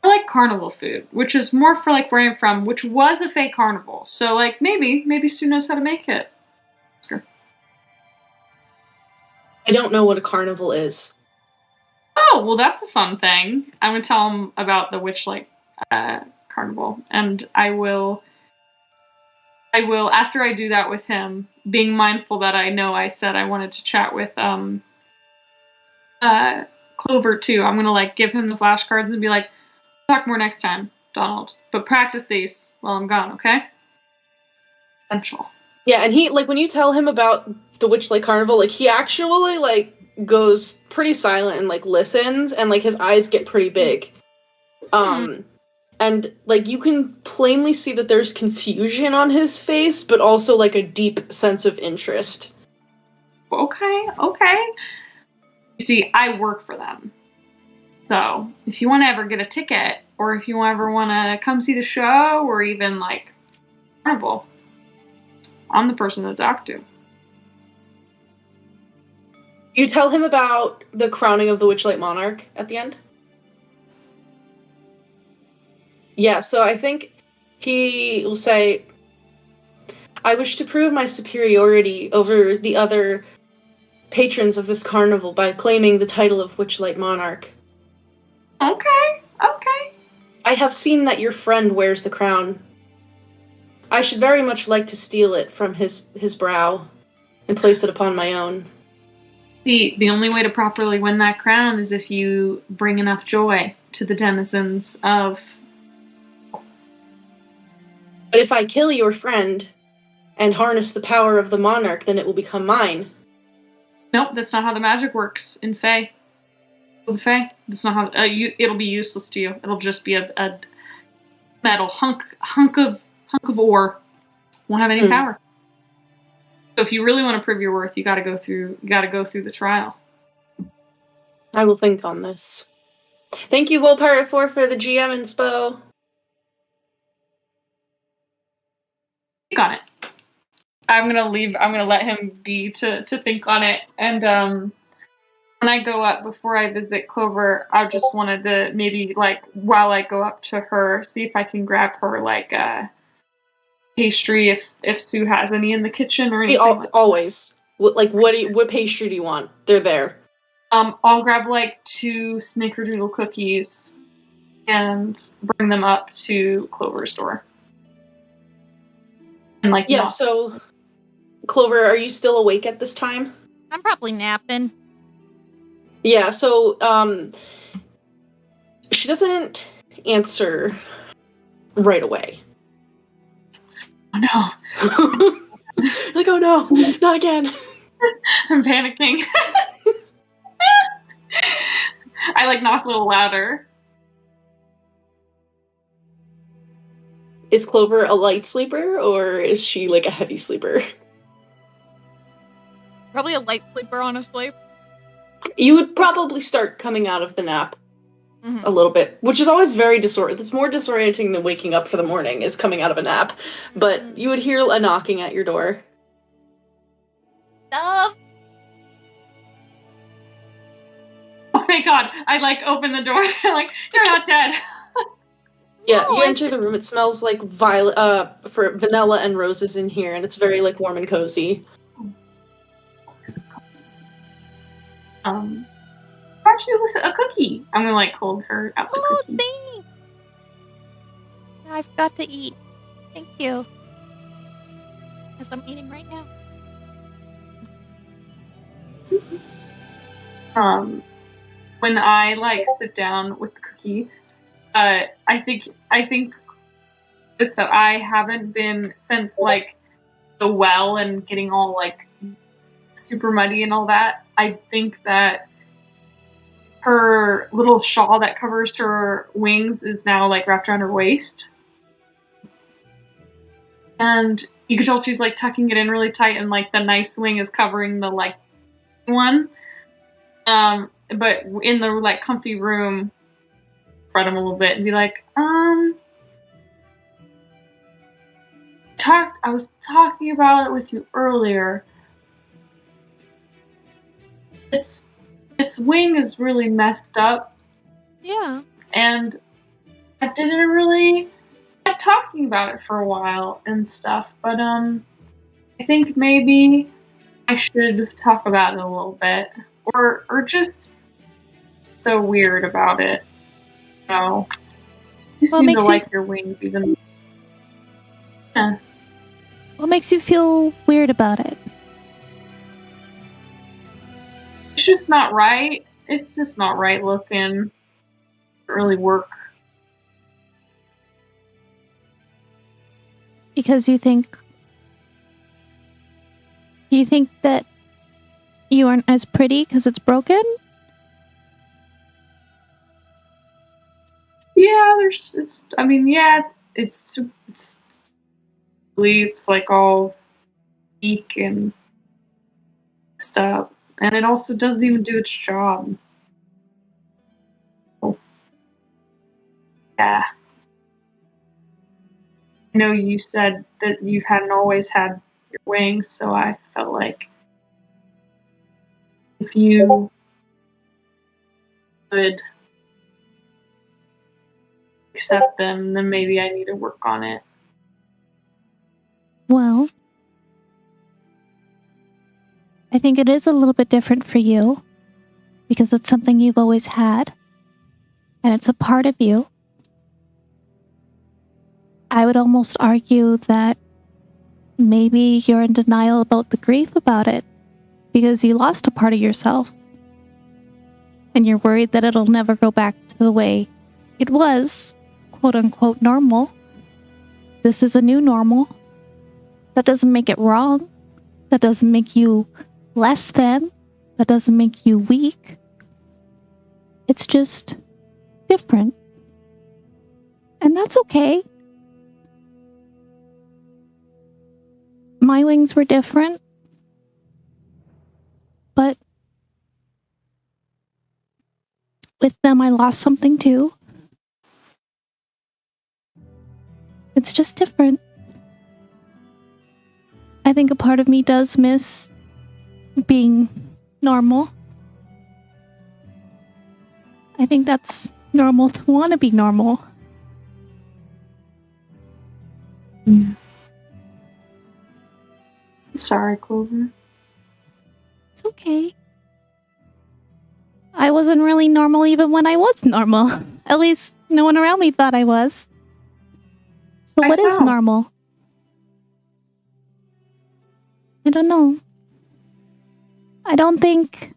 I like carnival food, which is more for like where I'm from, which was a fake carnival. So like maybe Sue knows how to make it. Sure. I don't know what a carnival is. Oh, well, that's a fun thing. I'm gonna tell him about the Witchlight carnival, and I will. After I do that with him, being mindful that I know I said I wanted to chat with Clover too. I'm gonna like give him the flashcards and be like, talk more next time, Donald. But practice these while I'm gone, okay? Essential. Yeah, and he, like, when you tell him about the Witchlight Carnival, like, he actually, like, goes pretty silent and, like, listens, and, like, his eyes get pretty big. And, like, you can plainly see that there's confusion on his face, but also, like, a deep sense of interest. Okay. You see, I work for them. So, if you want to ever get a ticket, or if you ever want to come see the show, or even, like, carnival, I'm the person to talk to. You tell him about the crowning of the Witchlight Monarch at the end? Yeah, so I think he will say, I wish to prove my superiority over the other patrons of this carnival by claiming the title of Witchlight Monarch. Okay. I have seen that your friend wears the crown. I should very much like to steal it from his brow and place it upon my own. The only way to properly win that crown is if you bring enough joy to the denizens of... But if I kill your friend and harness the power of the monarch, then it will become mine. Nope, that's not how the magic works in Fae. The Fae, that's not how... it'll be useless to you. It'll just be a metal hunk of ore. Won't have any power. So if you really want to prove your worth, you gotta go through the trial. I will think on this. Thank you, Pirate 4, for the GM inspo. Think on it. I'm gonna let him be to think on it. And when I go up before I visit Clover, I just wanted to maybe, like, while I go up to her, see if I can grab her, like, pastry if Sue has any in the kitchen or anything. Always. What pastry do you want? They're there. I'll grab, like, 2 snickerdoodle cookies and bring them up to Clover's door. And, like, yeah, so, Clover, are you still awake at this time? I'm probably napping. Yeah, so, she doesn't answer right away. Oh no. Like, oh no, not again. I'm panicking. I, like, knock a little louder. Is Clover a light sleeper, or is she, like, a heavy sleeper? Probably a light sleeper, honestly. You would probably start coming out of the nap a little bit, which is always very disorienting. It's more disorienting than waking up for the morning, is coming out of a nap. But you would hear a knocking at your door. Dove! Oh, thank God. I, like, open the door. I'm like, you're not dead. Yeah, you enter the room. It smells like for vanilla and roses in here, and it's very, like, warm and cozy. Brought you a cookie. I'm gonna, like, hold her out the cookie. Thanks. I've got to eat. Thank you. As I'm eating right now. When I, like, sit down with the cookie, I think just that I haven't been since, like, the well and getting all, like, super muddy and all that. I think that her little shawl that covers her wings is now, like, wrapped around her waist. And you can tell she's, like, tucking it in really tight, and, like, the nice wing is covering the, like, one. But in the, like, comfy room, spread him a little bit and be like, I was talking about it with you earlier. This wing is really messed up. Yeah. And I didn't really like talking about it for a while and stuff, but I think maybe I should talk about it a little bit, or just so weird about it. No, you What seem to makes like your wings even. Yeah. What makes you feel weird about it? It's just not right. It's just not right looking. Doesn't really work. Because you think that you aren't as pretty because it's broken? Yeah, it's like all weak and stuff, and it also doesn't even do its job. Oh. Yeah. I know you said that you hadn't always had your wings, so I felt like if you could accept them, then maybe I need to work on it. Well, I think it is a little bit different for you because it's something you've always had and it's a part of you. I would almost argue that maybe you're in denial about the grief about it because you lost a part of yourself and you're worried that it'll never go back to the way it was, quote unquote, normal. This is a new normal. That doesn't make it wrong. That doesn't make you less than. That doesn't make you weak. It's just different. And that's okay. My wings were different. But with them, I lost something too. It's just different. I think a part of me does miss being normal. I think that's normal to want to be normal. Yeah. Sorry, Clover. It's okay. I wasn't really normal even when I was normal. At least no one around me thought I was. So what is normal? I don't know. I don't think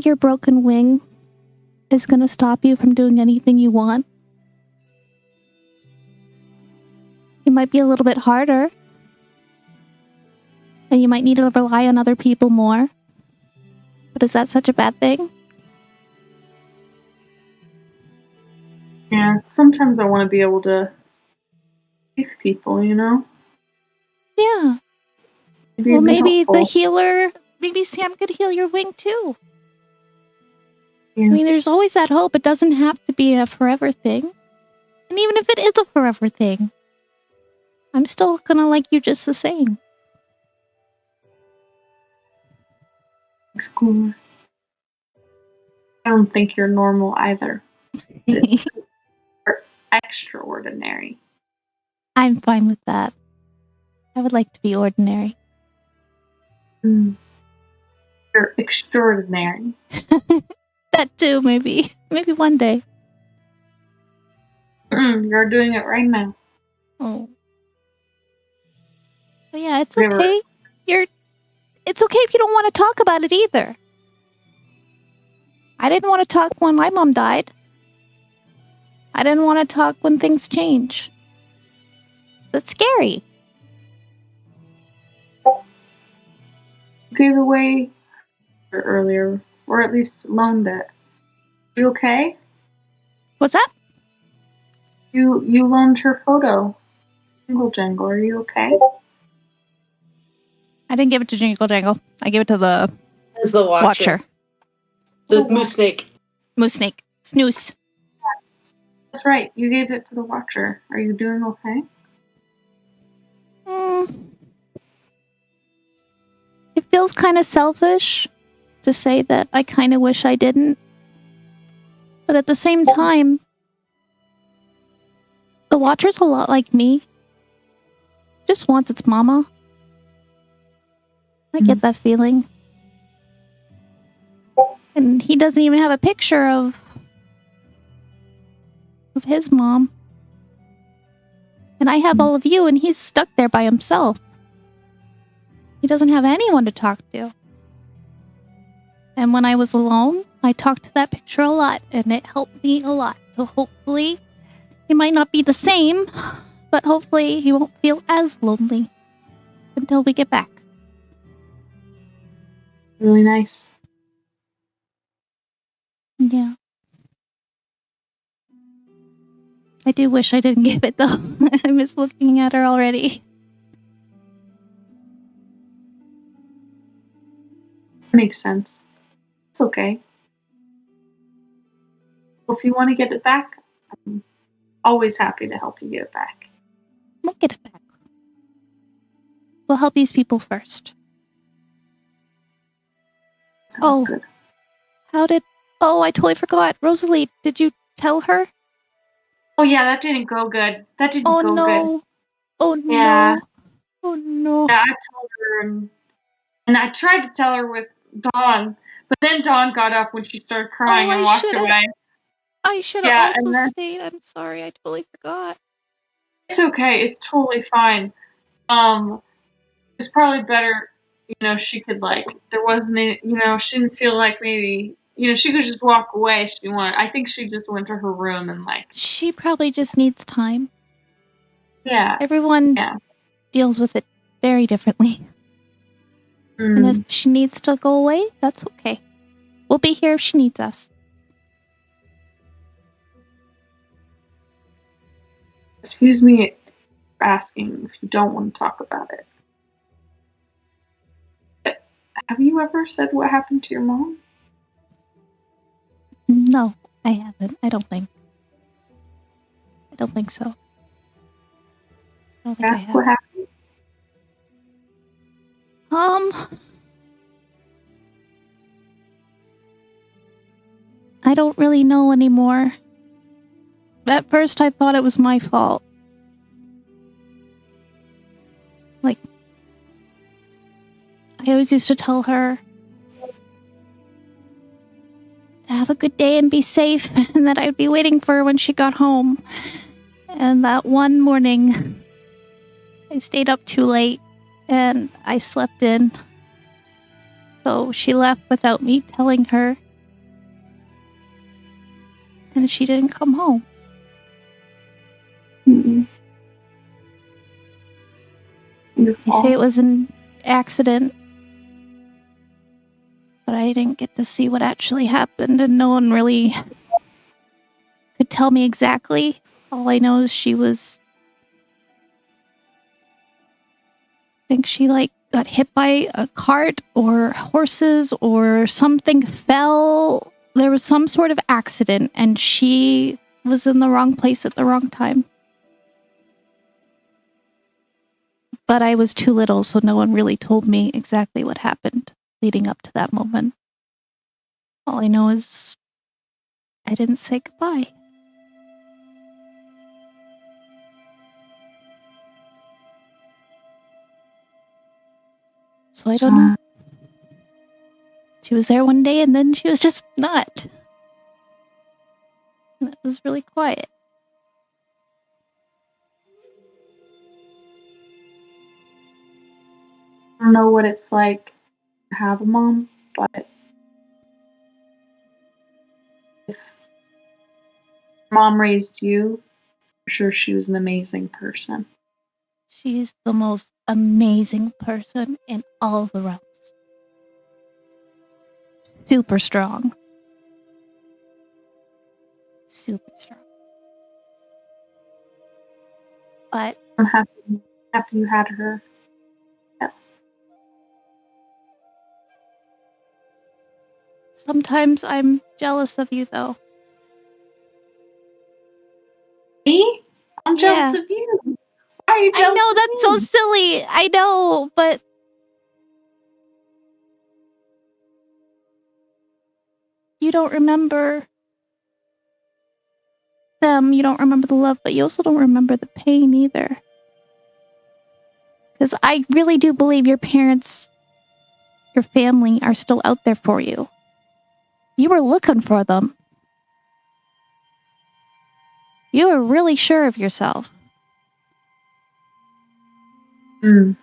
your broken wing is going to stop you from doing anything you want. It might be a little bit harder. And you might need to rely on other people more. But is that such a bad thing? Yeah, sometimes I want to be able to save people, you know? Yeah. Well, maybe the healer, maybe Sam could heal your wing too. Yeah. I mean, there's always that hope. It doesn't have to be a forever thing. And even if it is a forever thing, I'm still gonna like you just the same. Thanks, Clover. I don't think you're normal either. You're extraordinary. I'm fine with that. I would like to be ordinary. You're extraordinary. That too, maybe. Maybe one day. You're doing it right now. Oh. But yeah, it's okay. It's okay if you don't want to talk about it either. I didn't want to talk when my mom died. I didn't want to talk when things change. It's scary. You gave away earlier, or at least loaned it. You okay? What's that? You loaned her photo. Jingle Jangle, are you okay? I didn't give it to Jingle Jangle. I gave it to the As the watcher. The moose snake. Moose snake. Snooze. That's right. You gave it to the watcher. Are you doing okay? It feels kind of selfish to say that I kind of wish I didn't. But at the same time, the Watcher's a lot like me. Just wants its mama. I get that feeling. And he doesn't even have a picture of his mom. And I have all of you, and he's stuck there by himself. He doesn't have anyone to talk to. And when I was alone, I talked to that picture a lot, and it helped me a lot. So hopefully, he might not be the same, but hopefully he won't feel as lonely until we get back. Really nice. Yeah. I do wish I didn't give it, though. I miss looking at her already. Makes sense. It's okay. Well, if you want to get it back, I'm always happy to help you get it back. We'll get it back. We'll help these people first. Sounds good. Oh, I totally forgot. Rosalie, did you tell her? Oh yeah, that didn't go good. That didn't go good. Oh Yeah. no. Oh no. Yeah, I told her, and I tried to tell her with Dawn, but then Dawn got up when she started crying and walked away. I should have also stayed. I'm sorry, I totally forgot. It's okay. It's totally fine. It's probably better, she could there wasn't any, she didn't feel like maybe, she could just walk away if she wanted. I think she just went to her room and She probably just needs time. Yeah. Everyone deals with it very differently. And if she needs to go away, that's okay. We'll be here if she needs us. Excuse me for asking if you don't want to talk about it. Have you ever said what happened to your mom? No, I haven't. I don't think so. I don't think I have. What happened? I don't really know anymore. At first I thought it was my fault. I always used to tell her to have a good day and be safe, and that I'd be waiting for her when she got home. And that one morning, I stayed up too late, and I slept in. So she left without me telling her. And she didn't come home. Mm-mm. They say it was an accident. But I didn't get to see what actually happened, and no one really could tell me exactly. All I know is I think she got hit by a cart or horses or something fell. There was some sort of accident, and she was in the wrong place at the wrong time. But I was too little, so no one really told me exactly what happened leading up to that moment. All I know is I didn't say goodbye. So I don't know. She was there one day and then she was just not. And it was really quiet. I don't know what it's like to have a mom, but if mom raised you, I'm sure she was an amazing person. She's the most amazing person in all the realms. Super strong. Super strong. But I'm happy you had her. Yeah. Sometimes I'm jealous of you, though. Me? I'm jealous of you. Why are you jealous? I know that's so silly. I know, but you don't remember them, you don't remember the love, but you also don't remember the pain either. Because I really do believe your parents, your family, are still out there for you. You were looking for them. You were really sure of yourself. That's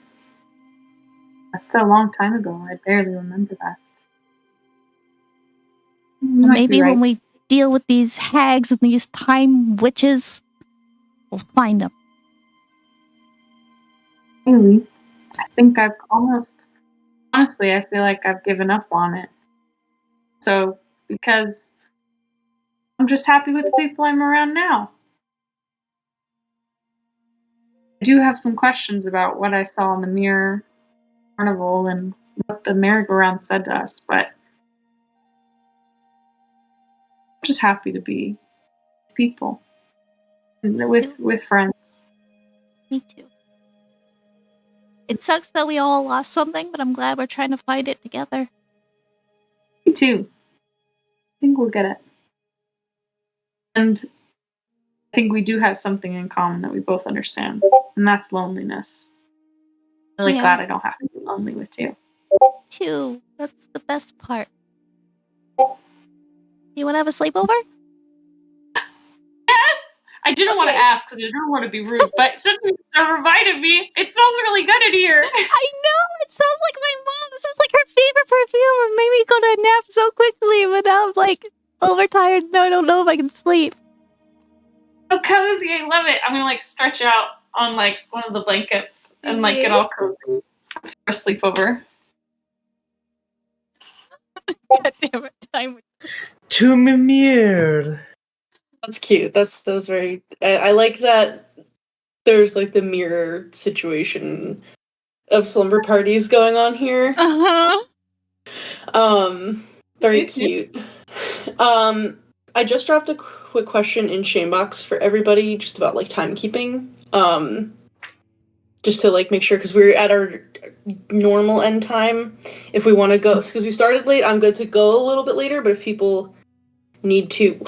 a long time ago. I barely remember that. Well, maybe when we deal with these hags and these time witches, we'll find them. Maybe. I think I've honestly, I feel like I've given up on it. So, because I'm just happy with the people I'm around now. I do have some questions about what I saw in the mirror carnival and what the merry-go-round said to us, but I'm just happy to be people with friends. Me too. It sucks that we all lost something, but I'm glad we're trying to find it together. Me too. I think we'll get it. And I think we do have something in common that we both understand, and that's loneliness. I'm really glad I don't have to be lonely with you. Too. That's the best part. You want to have a sleepover? Yes! I didn't want to ask because I didn't want to be rude, but since you reminded me, it smells really good in here. I know! It sounds like my mom. This is like her favorite perfume. It made me go to a nap so quickly, but now I'm like overtired. Now I don't know if I can sleep. So cozy, I love it. I'm gonna like stretch out on like one of the blankets and like get all cozy for a sleepover. God damn it, time. To Mimir. That's cute. That was very. I like that. There's like the mirror situation of slumber parties going on here. Very cute. I just dropped a quick question in Shamebox for everybody, just about like timekeeping. Just to like make sure, because we're at our normal end time. If we want to go, because we started late, I'm good to go a little bit later. But if people need to,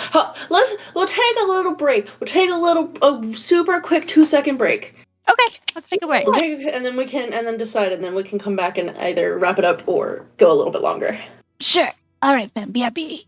we'll take a little break. We'll take a super quick 2-second break. Okay, let's take a break. We'll take, and then we can, and then decide, and then we can come back and either wrap it up or go a little bit longer. Sure. All right, fam. BRB.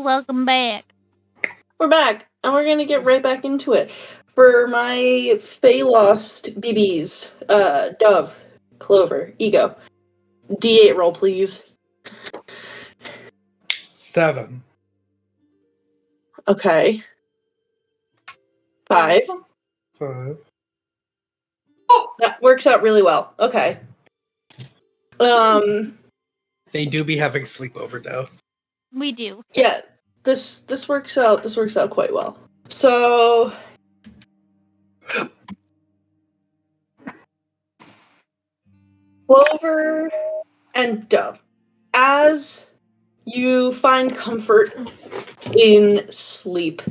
welcome back. We're back, and we're gonna get right back into it. For my Fey Lost BBs, Dove, Clover, Ego. D8 roll, please. 7. Okay. 5. 5. That works out really well. Okay. They do be having sleepover though. We do. Yeah, this works out. This works out quite well. So, Clover and Dove, as you find comfort in sleep,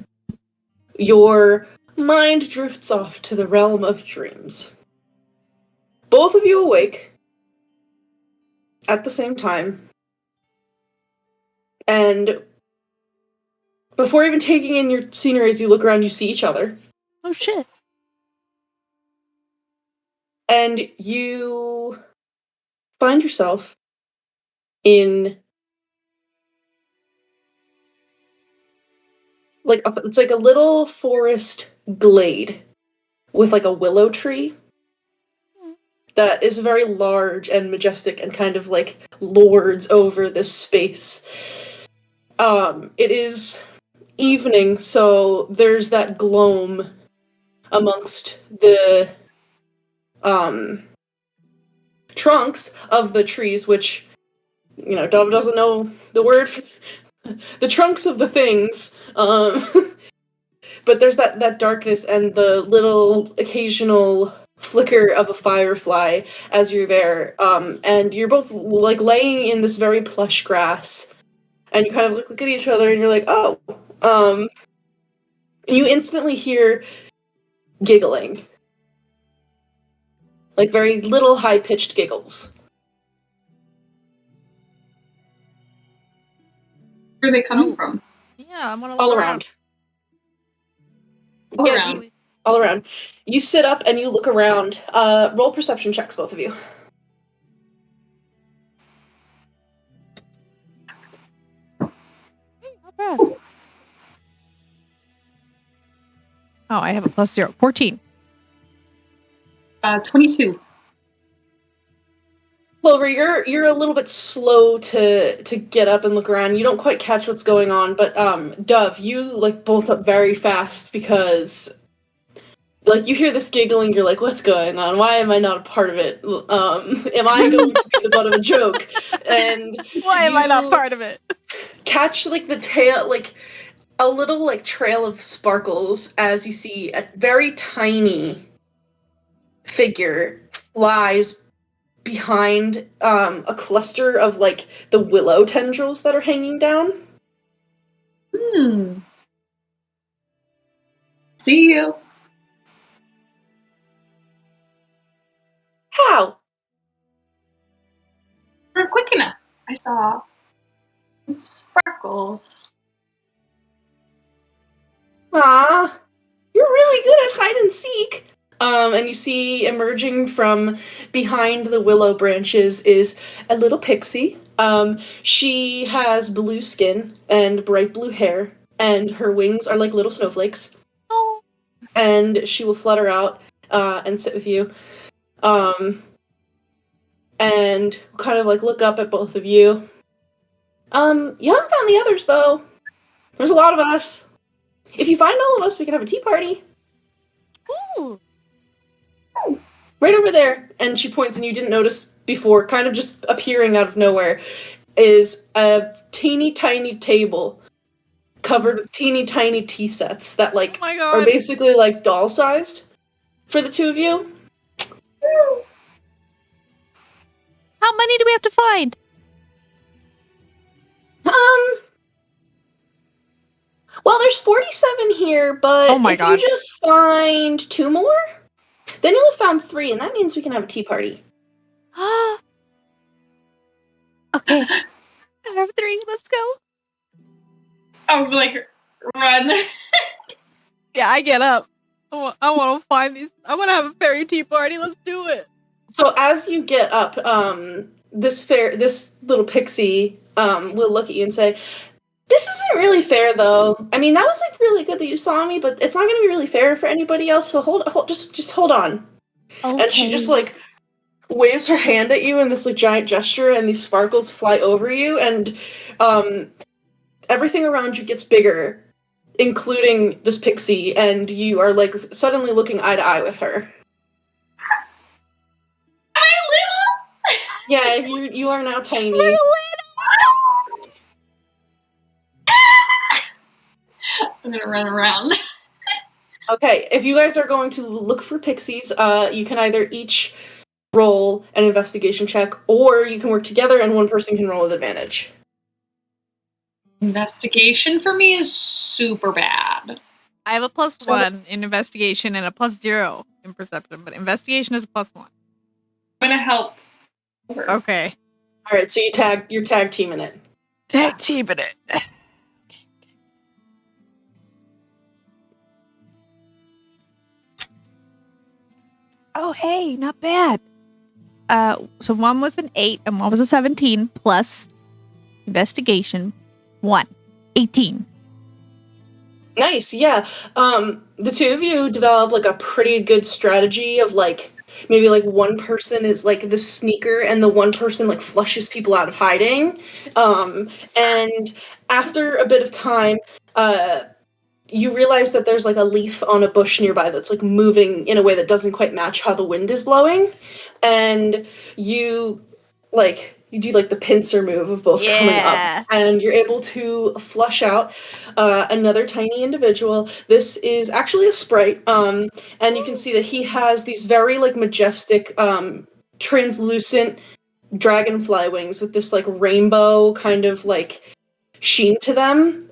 your mind drifts off to the realm of dreams. Both of you awake at the same time, and before even taking in your scenery, as you look around, you see each other. Oh shit. And you find yourself in it's like a little forest glade with like a willow tree that is very large and majestic and kind of like lords over this space. It is evening, so there's that gloam amongst the trunks of the trees, which, you know, Dove doesn't know the word for the trunks of the things. But there's that darkness and the little occasional flicker of a firefly as you're there. And you're both like laying in this very plush grass, and you kind of look at each other and you're like, oh. And you instantly hear giggling. Like very little high-pitched giggles. Where are they coming from? Yeah, I'm gonna All look around. All Yeah, around. all around. You sit up and you look around. Roll perception checks, both of you. Oh, I have a +0. 14. 22. Clover, you're a little bit slow to get up and look around. You don't quite catch what's going on, but Dove, you like bolt up very fast because like you hear this giggling, you're like, what's going on? Why am I not a part of it? Am I going to be the butt of a joke? And Why am I not part of it? catch like the tail, like a little like trail of sparkles as you see a very tiny figure flies behind a cluster of like the willow tendrils that are hanging down. See you. How? Not quick enough. I saw some sparkles. Ah, you're really good at hide and seek. And you see emerging from behind the willow branches is a little pixie. She has blue skin and bright blue hair, and her wings are like little snowflakes. Oh. And she will flutter out and sit with you. And kind of like look up at both of you. You haven't found the others though. There's a lot of us. If you find all of us, we can have a tea party. Ooh. Right over there, and she points, and you didn't notice before, kind of just appearing out of nowhere, is a teeny tiny table covered with teeny tiny tea sets that like Oh my are God. basically like doll sized for the two of you. How many do we have to find? Well, there's 47 here, but Oh my if God. you just find 2 more, then you'll have found 3, and that means we can have a tea party. Okay. I have 3. Let's go. I would like run. Yeah, I get up. I want to find these. I want to have a fairy tea party. Let's do it. So as you get up, this little pixie will look at you and say, This isn't really fair, though. I mean, that was like really good that you saw me, but it's not going to be really fair for anybody else. So just hold on. Okay. And she just like waves her hand at you in this like giant gesture, and these sparkles fly over you, and everything around you gets bigger, including this pixie, and you are like suddenly looking eye to eye with her. Am I little? Yeah, you are now tiny. I'm gonna run around. Okay, if you guys are going to look for pixies, you can either each roll an investigation check, or you can work together and one person can roll with advantage. Investigation for me is super bad. I have a +1 in investigation and a +0 in perception, but investigation is a +1. I'm gonna help her. Okay. Alright, so you're tag teaming it. Tag teaming it. Oh, hey, not bad. So one was an 8 and one was a 17 plus investigation 1. 18. Nice, yeah. The two of you develop like a pretty good strategy of like maybe like one person is like the sneaker and the one person like flushes people out of hiding. And after a bit of time, you realize that there's like a leaf on a bush nearby that's like moving in a way that doesn't quite match how the wind is blowing. And you do like the pincer move of both coming up, and you're able to flush out another tiny individual. This is actually a sprite, and you can see that he has these very like majestic, translucent dragonfly wings with this like rainbow kind of like sheen to them.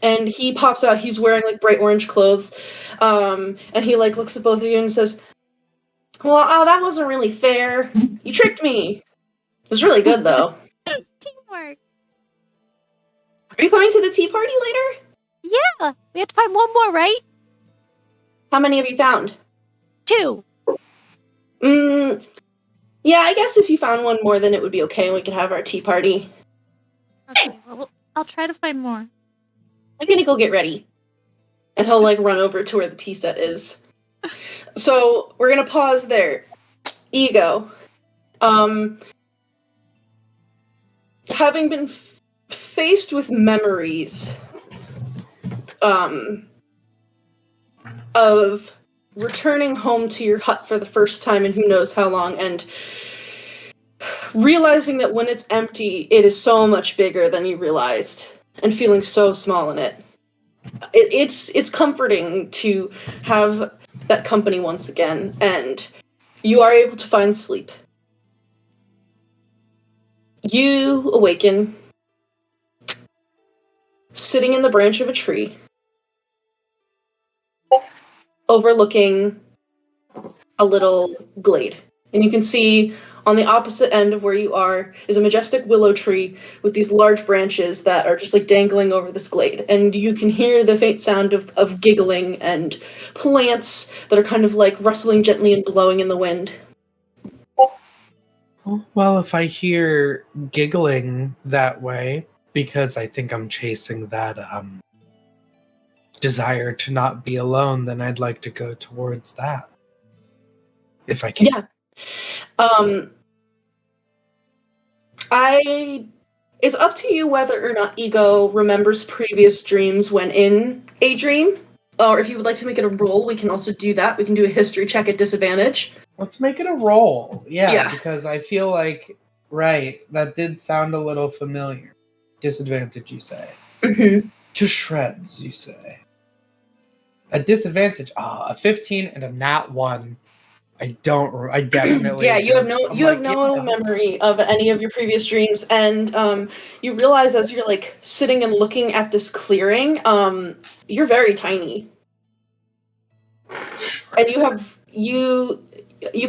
And he pops out. He's wearing like bright orange clothes, and he like looks at both of you and says, "Well, that wasn't really fair. You tricked me. It was really good, though." Teamwork. Are you going to the tea party later? Yeah, we have to find one more, right? How many have you found? 2. Yeah, I guess if you found one more, then it would be okay, and we could have our tea party. Okay, well, I'll try to find more. I'm gonna go get ready. And he'll, like, run over to where the tea set is. So, we're gonna pause there. Ego. Having been faced with memories of returning home to your hut for the first time in who knows how long, and realizing that when it's empty, it is so much bigger than you realized, and feeling so small in it. It's comforting to have that company once again, and you are able to find sleep. You awaken, sitting in the branch of a tree, overlooking a little glade. And you can see on the opposite end of where you are is a majestic willow tree with these large branches that are just like dangling over this glade. And you can hear the faint sound of giggling and plants that are kind of like rustling gently and blowing in the wind. Well, if I hear giggling that way, because I think I'm chasing that desire to not be alone, then I'd like to go towards that. If I can. Yeah. It's up to you whether or not Ego remembers previous dreams when in a dream. Or if you would like to make it a roll, we can also do that. We can do a history check at disadvantage. Let's make it a roll. Yeah. Because I feel like, right, that did sound a little familiar. Disadvantage, you say. Mm-hmm. To shreds, you say. A disadvantage, a 15 and a nat 1. I definitely. Yeah, you have no memory of any of your previous dreams, and you realize as you're like sitting and looking at this clearing, you're very tiny, and you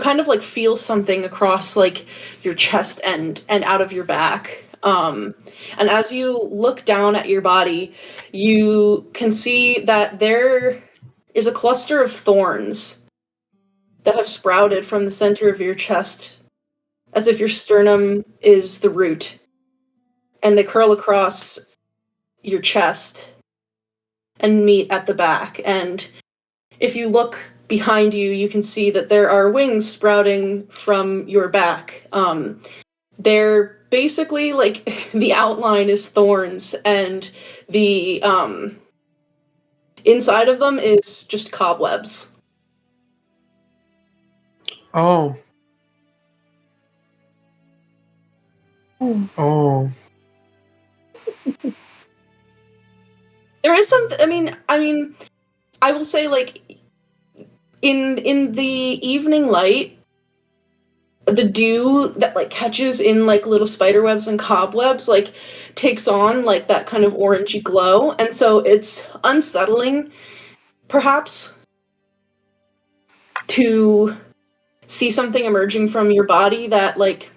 kind of like feel something across like your chest and out of your back, and as you look down at your body, you can see that there is a cluster of thorns that have sprouted from the center of your chest, as if your sternum is the root. And they curl across your chest and meet at the back. And if you look behind you, you can see that there are wings sprouting from your back. They're basically like the outline is thorns, and the inside of them is just cobwebs. Oh. Oh. There is some. I mean, I will say, like, in the evening light, the dew that like catches in like little spider webs and cobwebs like takes on like that kind of orangey glow, and so it's unsettling, perhaps, to see something emerging from your body that like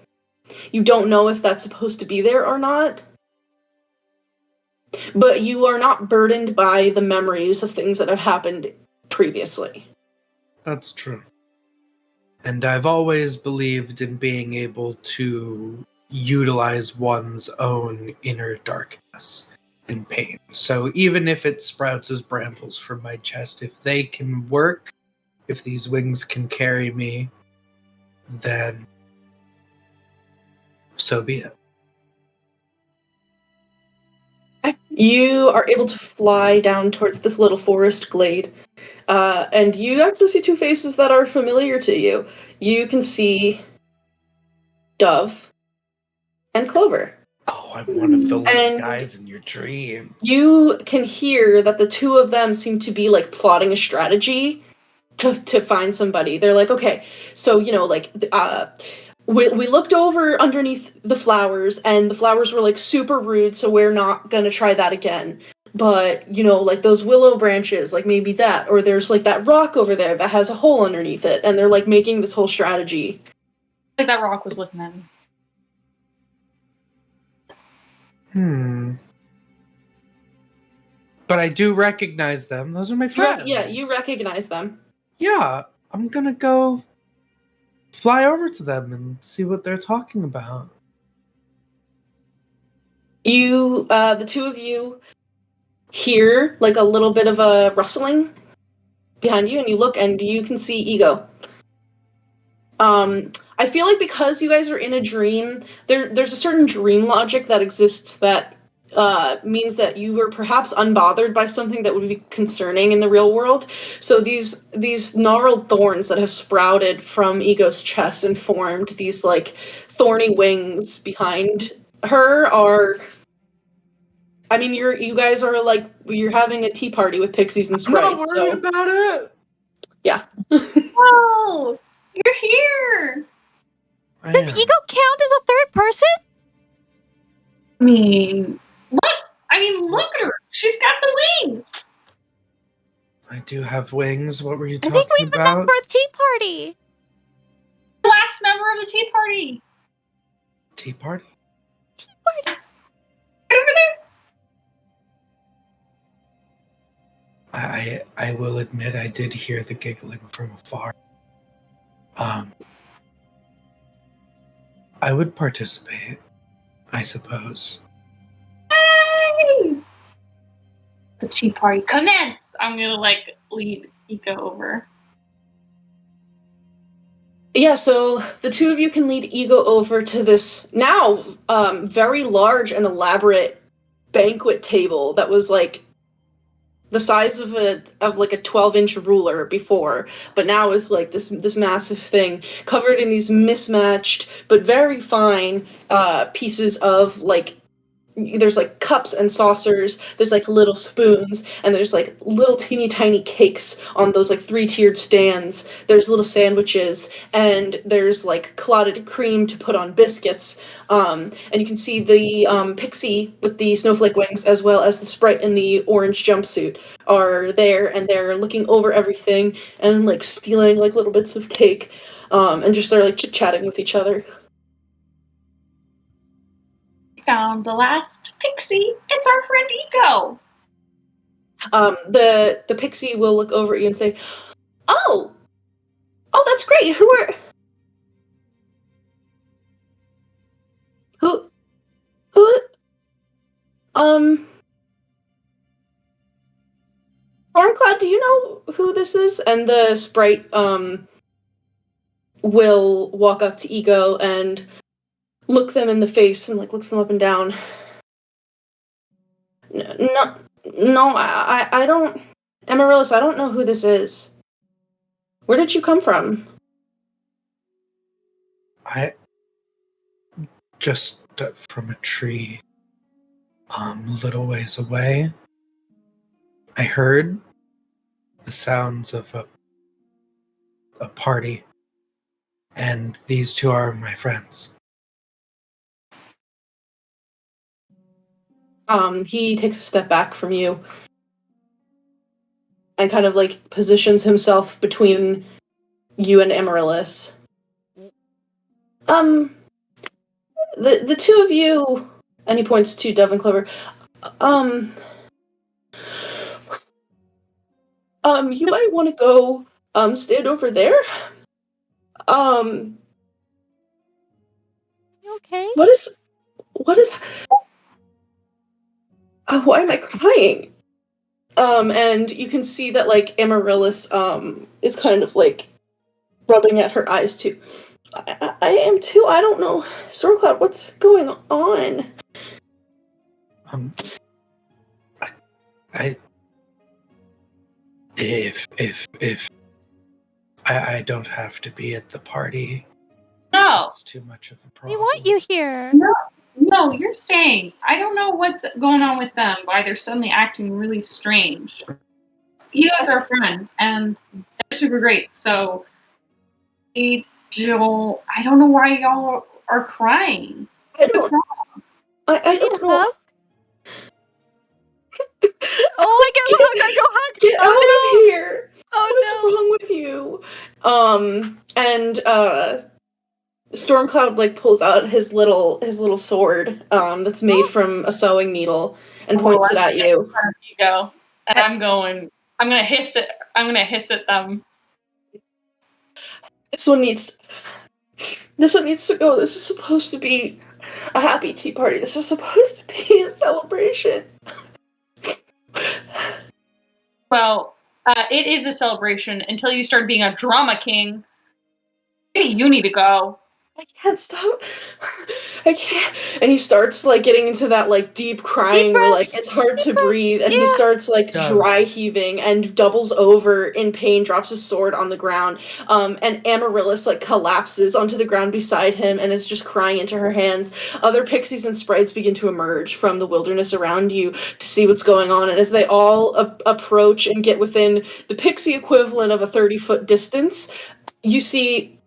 you don't know if that's supposed to be there or not. But you are not burdened by the memories of things that have happened previously. That's true. And I've always believed in being able to utilize one's own inner darkness and pain. So even if it sprouts as brambles from my chest, if they can work, if these wings can carry me, then so be it. You are able to fly down towards this little forest glade, and you actually see two faces that are familiar to you. You can see Dove and Clover. Oh, I'm one of the little And guys in your dream. You can hear that the two of them seem to be like plotting a strategy to find somebody. They're like, okay, so we looked over underneath the flowers, and the flowers were like super rude, so we're not gonna try that again. But like those willow branches, like maybe that, or there's like that rock over there that has a hole underneath it, and they're like making this whole strategy. Like that rock was looking at me. But I do recognize them. Those are my friends. Yeah, you recognize them. Yeah, I'm gonna go fly over to them and see what they're talking about. You, the two of you, hear like a little bit of a rustling behind you, and you look, and you can see Ego. I feel like because you guys are in a dream, there's a certain dream logic that exists that means that you were perhaps unbothered by something that would be concerning in the real world. So these gnarled thorns that have sprouted from Ego's chest and formed these like thorny wings behind her are. I mean, you guys are like you're having a tea party with pixies and sprites. I'm not worried about it. Yeah. Whoa, you're here. Does Ego count as a third person? I mean, look at her. She's got the wings. I do have wings. What were you talking about? I think we met for a tea party. The last member of the tea party. Tea party? Tea party. Right over there. I will admit I did hear the giggling from afar. I would participate, I suppose. Hey! The tea party commence. I'm gonna lead Ego over. Yeah, so the two of you can lead Ego over to this now very large and elaborate banquet table that was like the size of a 12-inch ruler before, but now is like this massive thing covered in these mismatched but very fine pieces of like. There's like cups and saucers, there's like little spoons, and there's like little teeny tiny cakes on those like 3-tiered stands. There's little sandwiches, and there's like clotted cream to put on biscuits. And you can see the pixie with the snowflake wings, as well as the sprite in the orange jumpsuit, are there, and they're looking over everything and like stealing like little bits of cake, and just they're like chit-chatting with each other. Found the last pixie. It's our friend Ego. The pixie will look over at you and say, "Oh, that's great. Who? Stormcloud, do you know who this is? And the sprite will walk up to Ego and look them in the face and looks them up and down. No, I don't. Amaryllis, I don't know who this is. Where did you come from? I just from a tree, a little ways away. I heard the sounds of a party, and these two are my friends. He takes a step back from you and kind of positions himself between you and Amaryllis. The two of you, and he points to Dove and Clover, you might want to go, stand over there. You okay? What is, why am I crying? And you can see that, Amaryllis, is kind of, rubbing at her eyes, too. I am, too. I don't know. Stormcloud, what's going on? If I don't have to be at the party. No. It's too much of a We problem. want you here. No, you're staying. I don't know what's going on with them, why they're suddenly acting really strange. You guys are a friend, and they're super great, so I don't know why y'all are crying. I don't know. I Need don't a know. hug? Oh, I get a hug! I go hug! Get out of here! Oh What's wrong with you? And Stormcloud pulls out his little sword that's made from a sewing needle and points it at you. Ego, and I'm gonna hiss it. I'm gonna hiss at them. This one needs to go. This is supposed to be a happy tea party. This is supposed to be a celebration. Well, it is a celebration until you start being a drama king. Maybe you need to go. I can't stop. I can't. And he starts getting into that deep crying where it's hard to breathe, and he starts dry heaving and doubles over in pain, drops his sword on the ground. And Amaryllis collapses onto the ground beside him and is just crying into her hands. Other pixies and sprites begin to emerge from the wilderness around you to see what's going on, and as they all approach and get within the pixie equivalent of a 30-foot distance, you see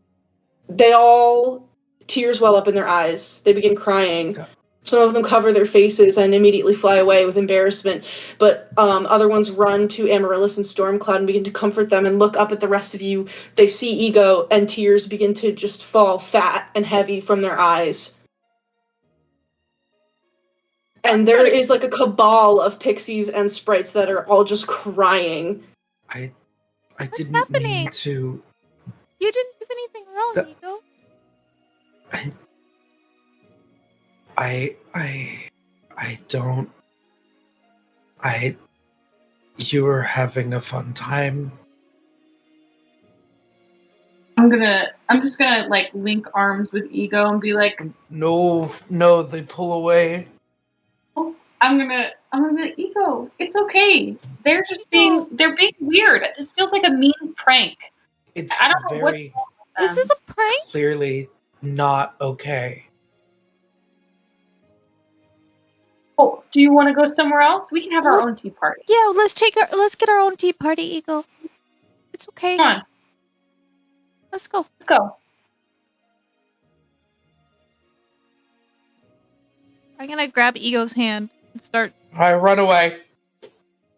they all, tears well up in their eyes. They begin crying. Some of them cover their faces and immediately fly away with embarrassment, but other ones run to Amaryllis and Stormcloud and begin to comfort them and look up at the rest of you. They see Ego, and tears begin to just fall fat and heavy from their eyes. And there is a cabal of pixies and sprites that are all just crying. I didn't mean to. You didn't do anything wrong, Ego. You were having a fun time. I'm just gonna link arms with Ego and be like, No, they pull away. I'm gonna Ego, it's okay. They're just being weird. This feels like a mean prank. I don't know very This is a prank? Clearly not okay. Oh, do you want to go somewhere else? We can have our own tea party. Yeah, let's get our own tea party, Ego. It's okay. Come on. Let's go. Let's go. I'm gonna grab Ego's hand and start. I run away.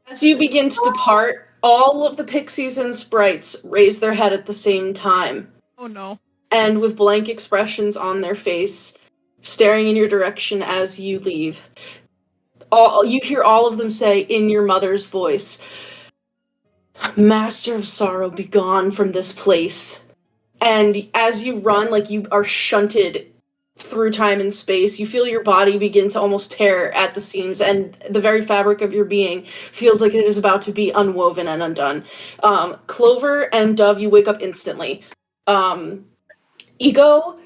As you begin to depart, all of the pixies and sprites raise their head at the same time. Oh no. And with blank expressions on their face, staring in your direction as you leave. You hear all of them say in your mother's voice, "Master of Sorrow, be gone from this place." And as you run, you are shunted through time and space. You feel your body begin to almost tear at the seams, and the very fabric of your being feels like it is about to be unwoven and undone. Clover and Dove, you wake up instantly. Ego.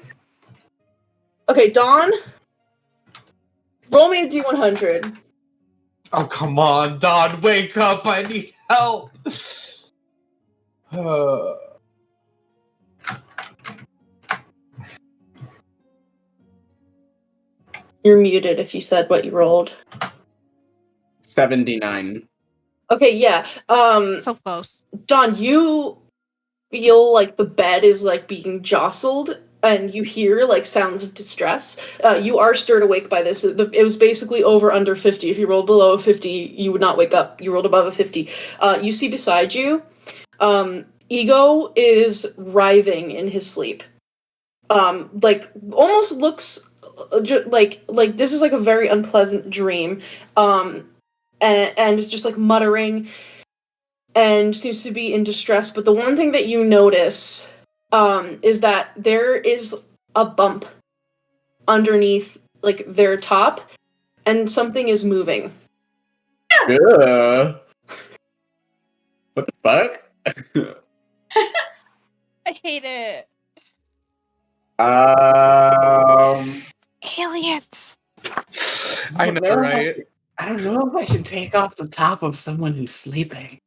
Okay, Dawn. Roll me a D100. Oh, come on, Dawn, wake up, I need help. You're muted if you said what you rolled. 79. Okay, yeah. So close. Dawn, you feel like the bed is like being jostled, and you hear like sounds of distress. You are stirred awake by this. It was basically over under 50. If you rolled below a 50, you would not wake up. You rolled above a 50. You see beside you, Ego is writhing in his sleep. Like almost looks like this is like a very unpleasant dream. And is just like muttering and seems to be in distress. But the one thing that you notice is that there is a bump underneath like their top, and something is moving. What the fuck? I hate it. Aliens. I know, right? I don't know if I should take off the top of someone who's sleeping.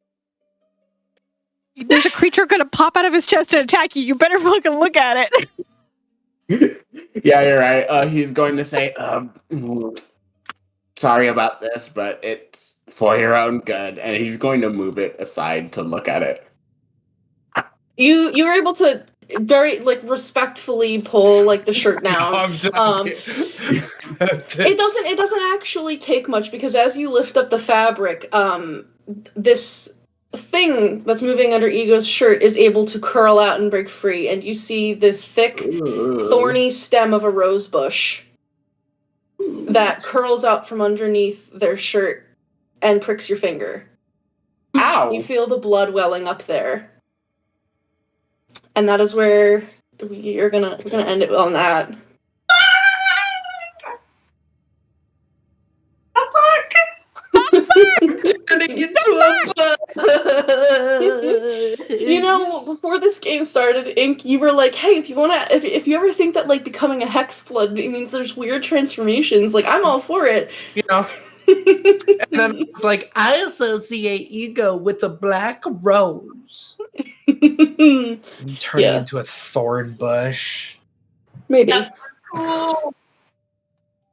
There's a creature gonna pop out of his chest and attack you. You better fucking look at it. Yeah, you're right. He's going to say, sorry about this, but it's for your own good. And he's going to move it aside to look at it. You were able to very like respectfully pull like the shirt down. It doesn't actually take much, because as you lift up the fabric, this thing that's moving under Ego's shirt is able to curl out and break free, and you see the thick, thorny stem of a rose bush that curls out from underneath their shirt and pricks your finger. Ow! You feel the blood welling up there. And that is where we're gonna end it on that. You know, before this game started, Ink, you were like, "Hey, if you ever think that like becoming a hex blood means there's weird transformations, like I'm all for it." You know. And then it's like, I associate Ego with a black rose. Turning into a thorn bush. Maybe. Cool.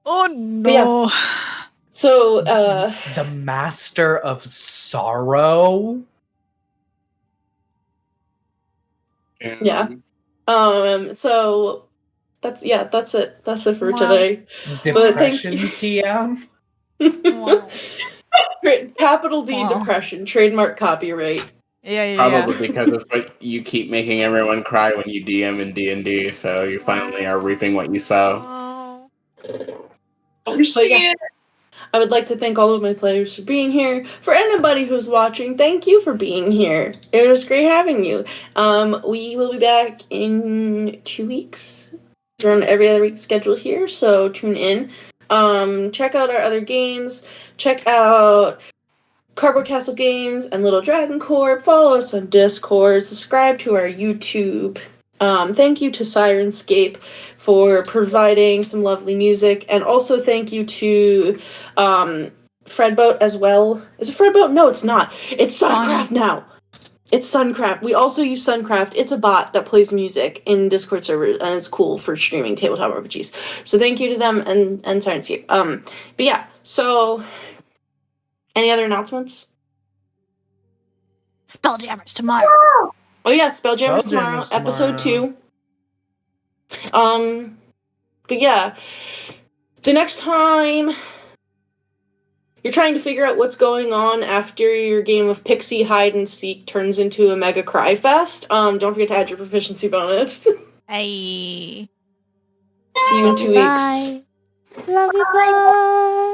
Oh no. Yeah. So, the Master of Sorrow. Yeah. So that's it. That's it for today. Depression TM. Wow. Capital D depression. Trademark copyright. Yeah. Probably because it's what you keep making everyone cry when you DM in D&D, so you finally are reaping what you sow. I would like to thank all of my players for being here. For anybody who's watching, thank you for being here. It was great having you. We will be back in 2 weeks. We're on every other week schedule here, so tune in. Check out our other games. Check out Cardboard Castle Games and Little Dragon Corp. Follow us on Discord. Subscribe to our YouTube. Thank you to Sirenscape for providing some lovely music, and also thank you to Fredboat as well. Is it Fredboat? No, it's not. It's Suncraft now. It's Suncraft. We also use Suncraft. It's a bot that plays music in Discord servers, and it's cool for streaming tabletop RPGs. So thank you to them and Sirenscape. But yeah, so any other announcements? Spelljammers tomorrow. Oh yeah, it's Spelljammers tomorrow, episode 2. But yeah, the next time you're trying to figure out what's going on after your game of Pixie Hide and Seek turns into a mega cry fest, don't forget to add your proficiency bonus. Hey. See you in 2 weeks. Bye. Love you, bye.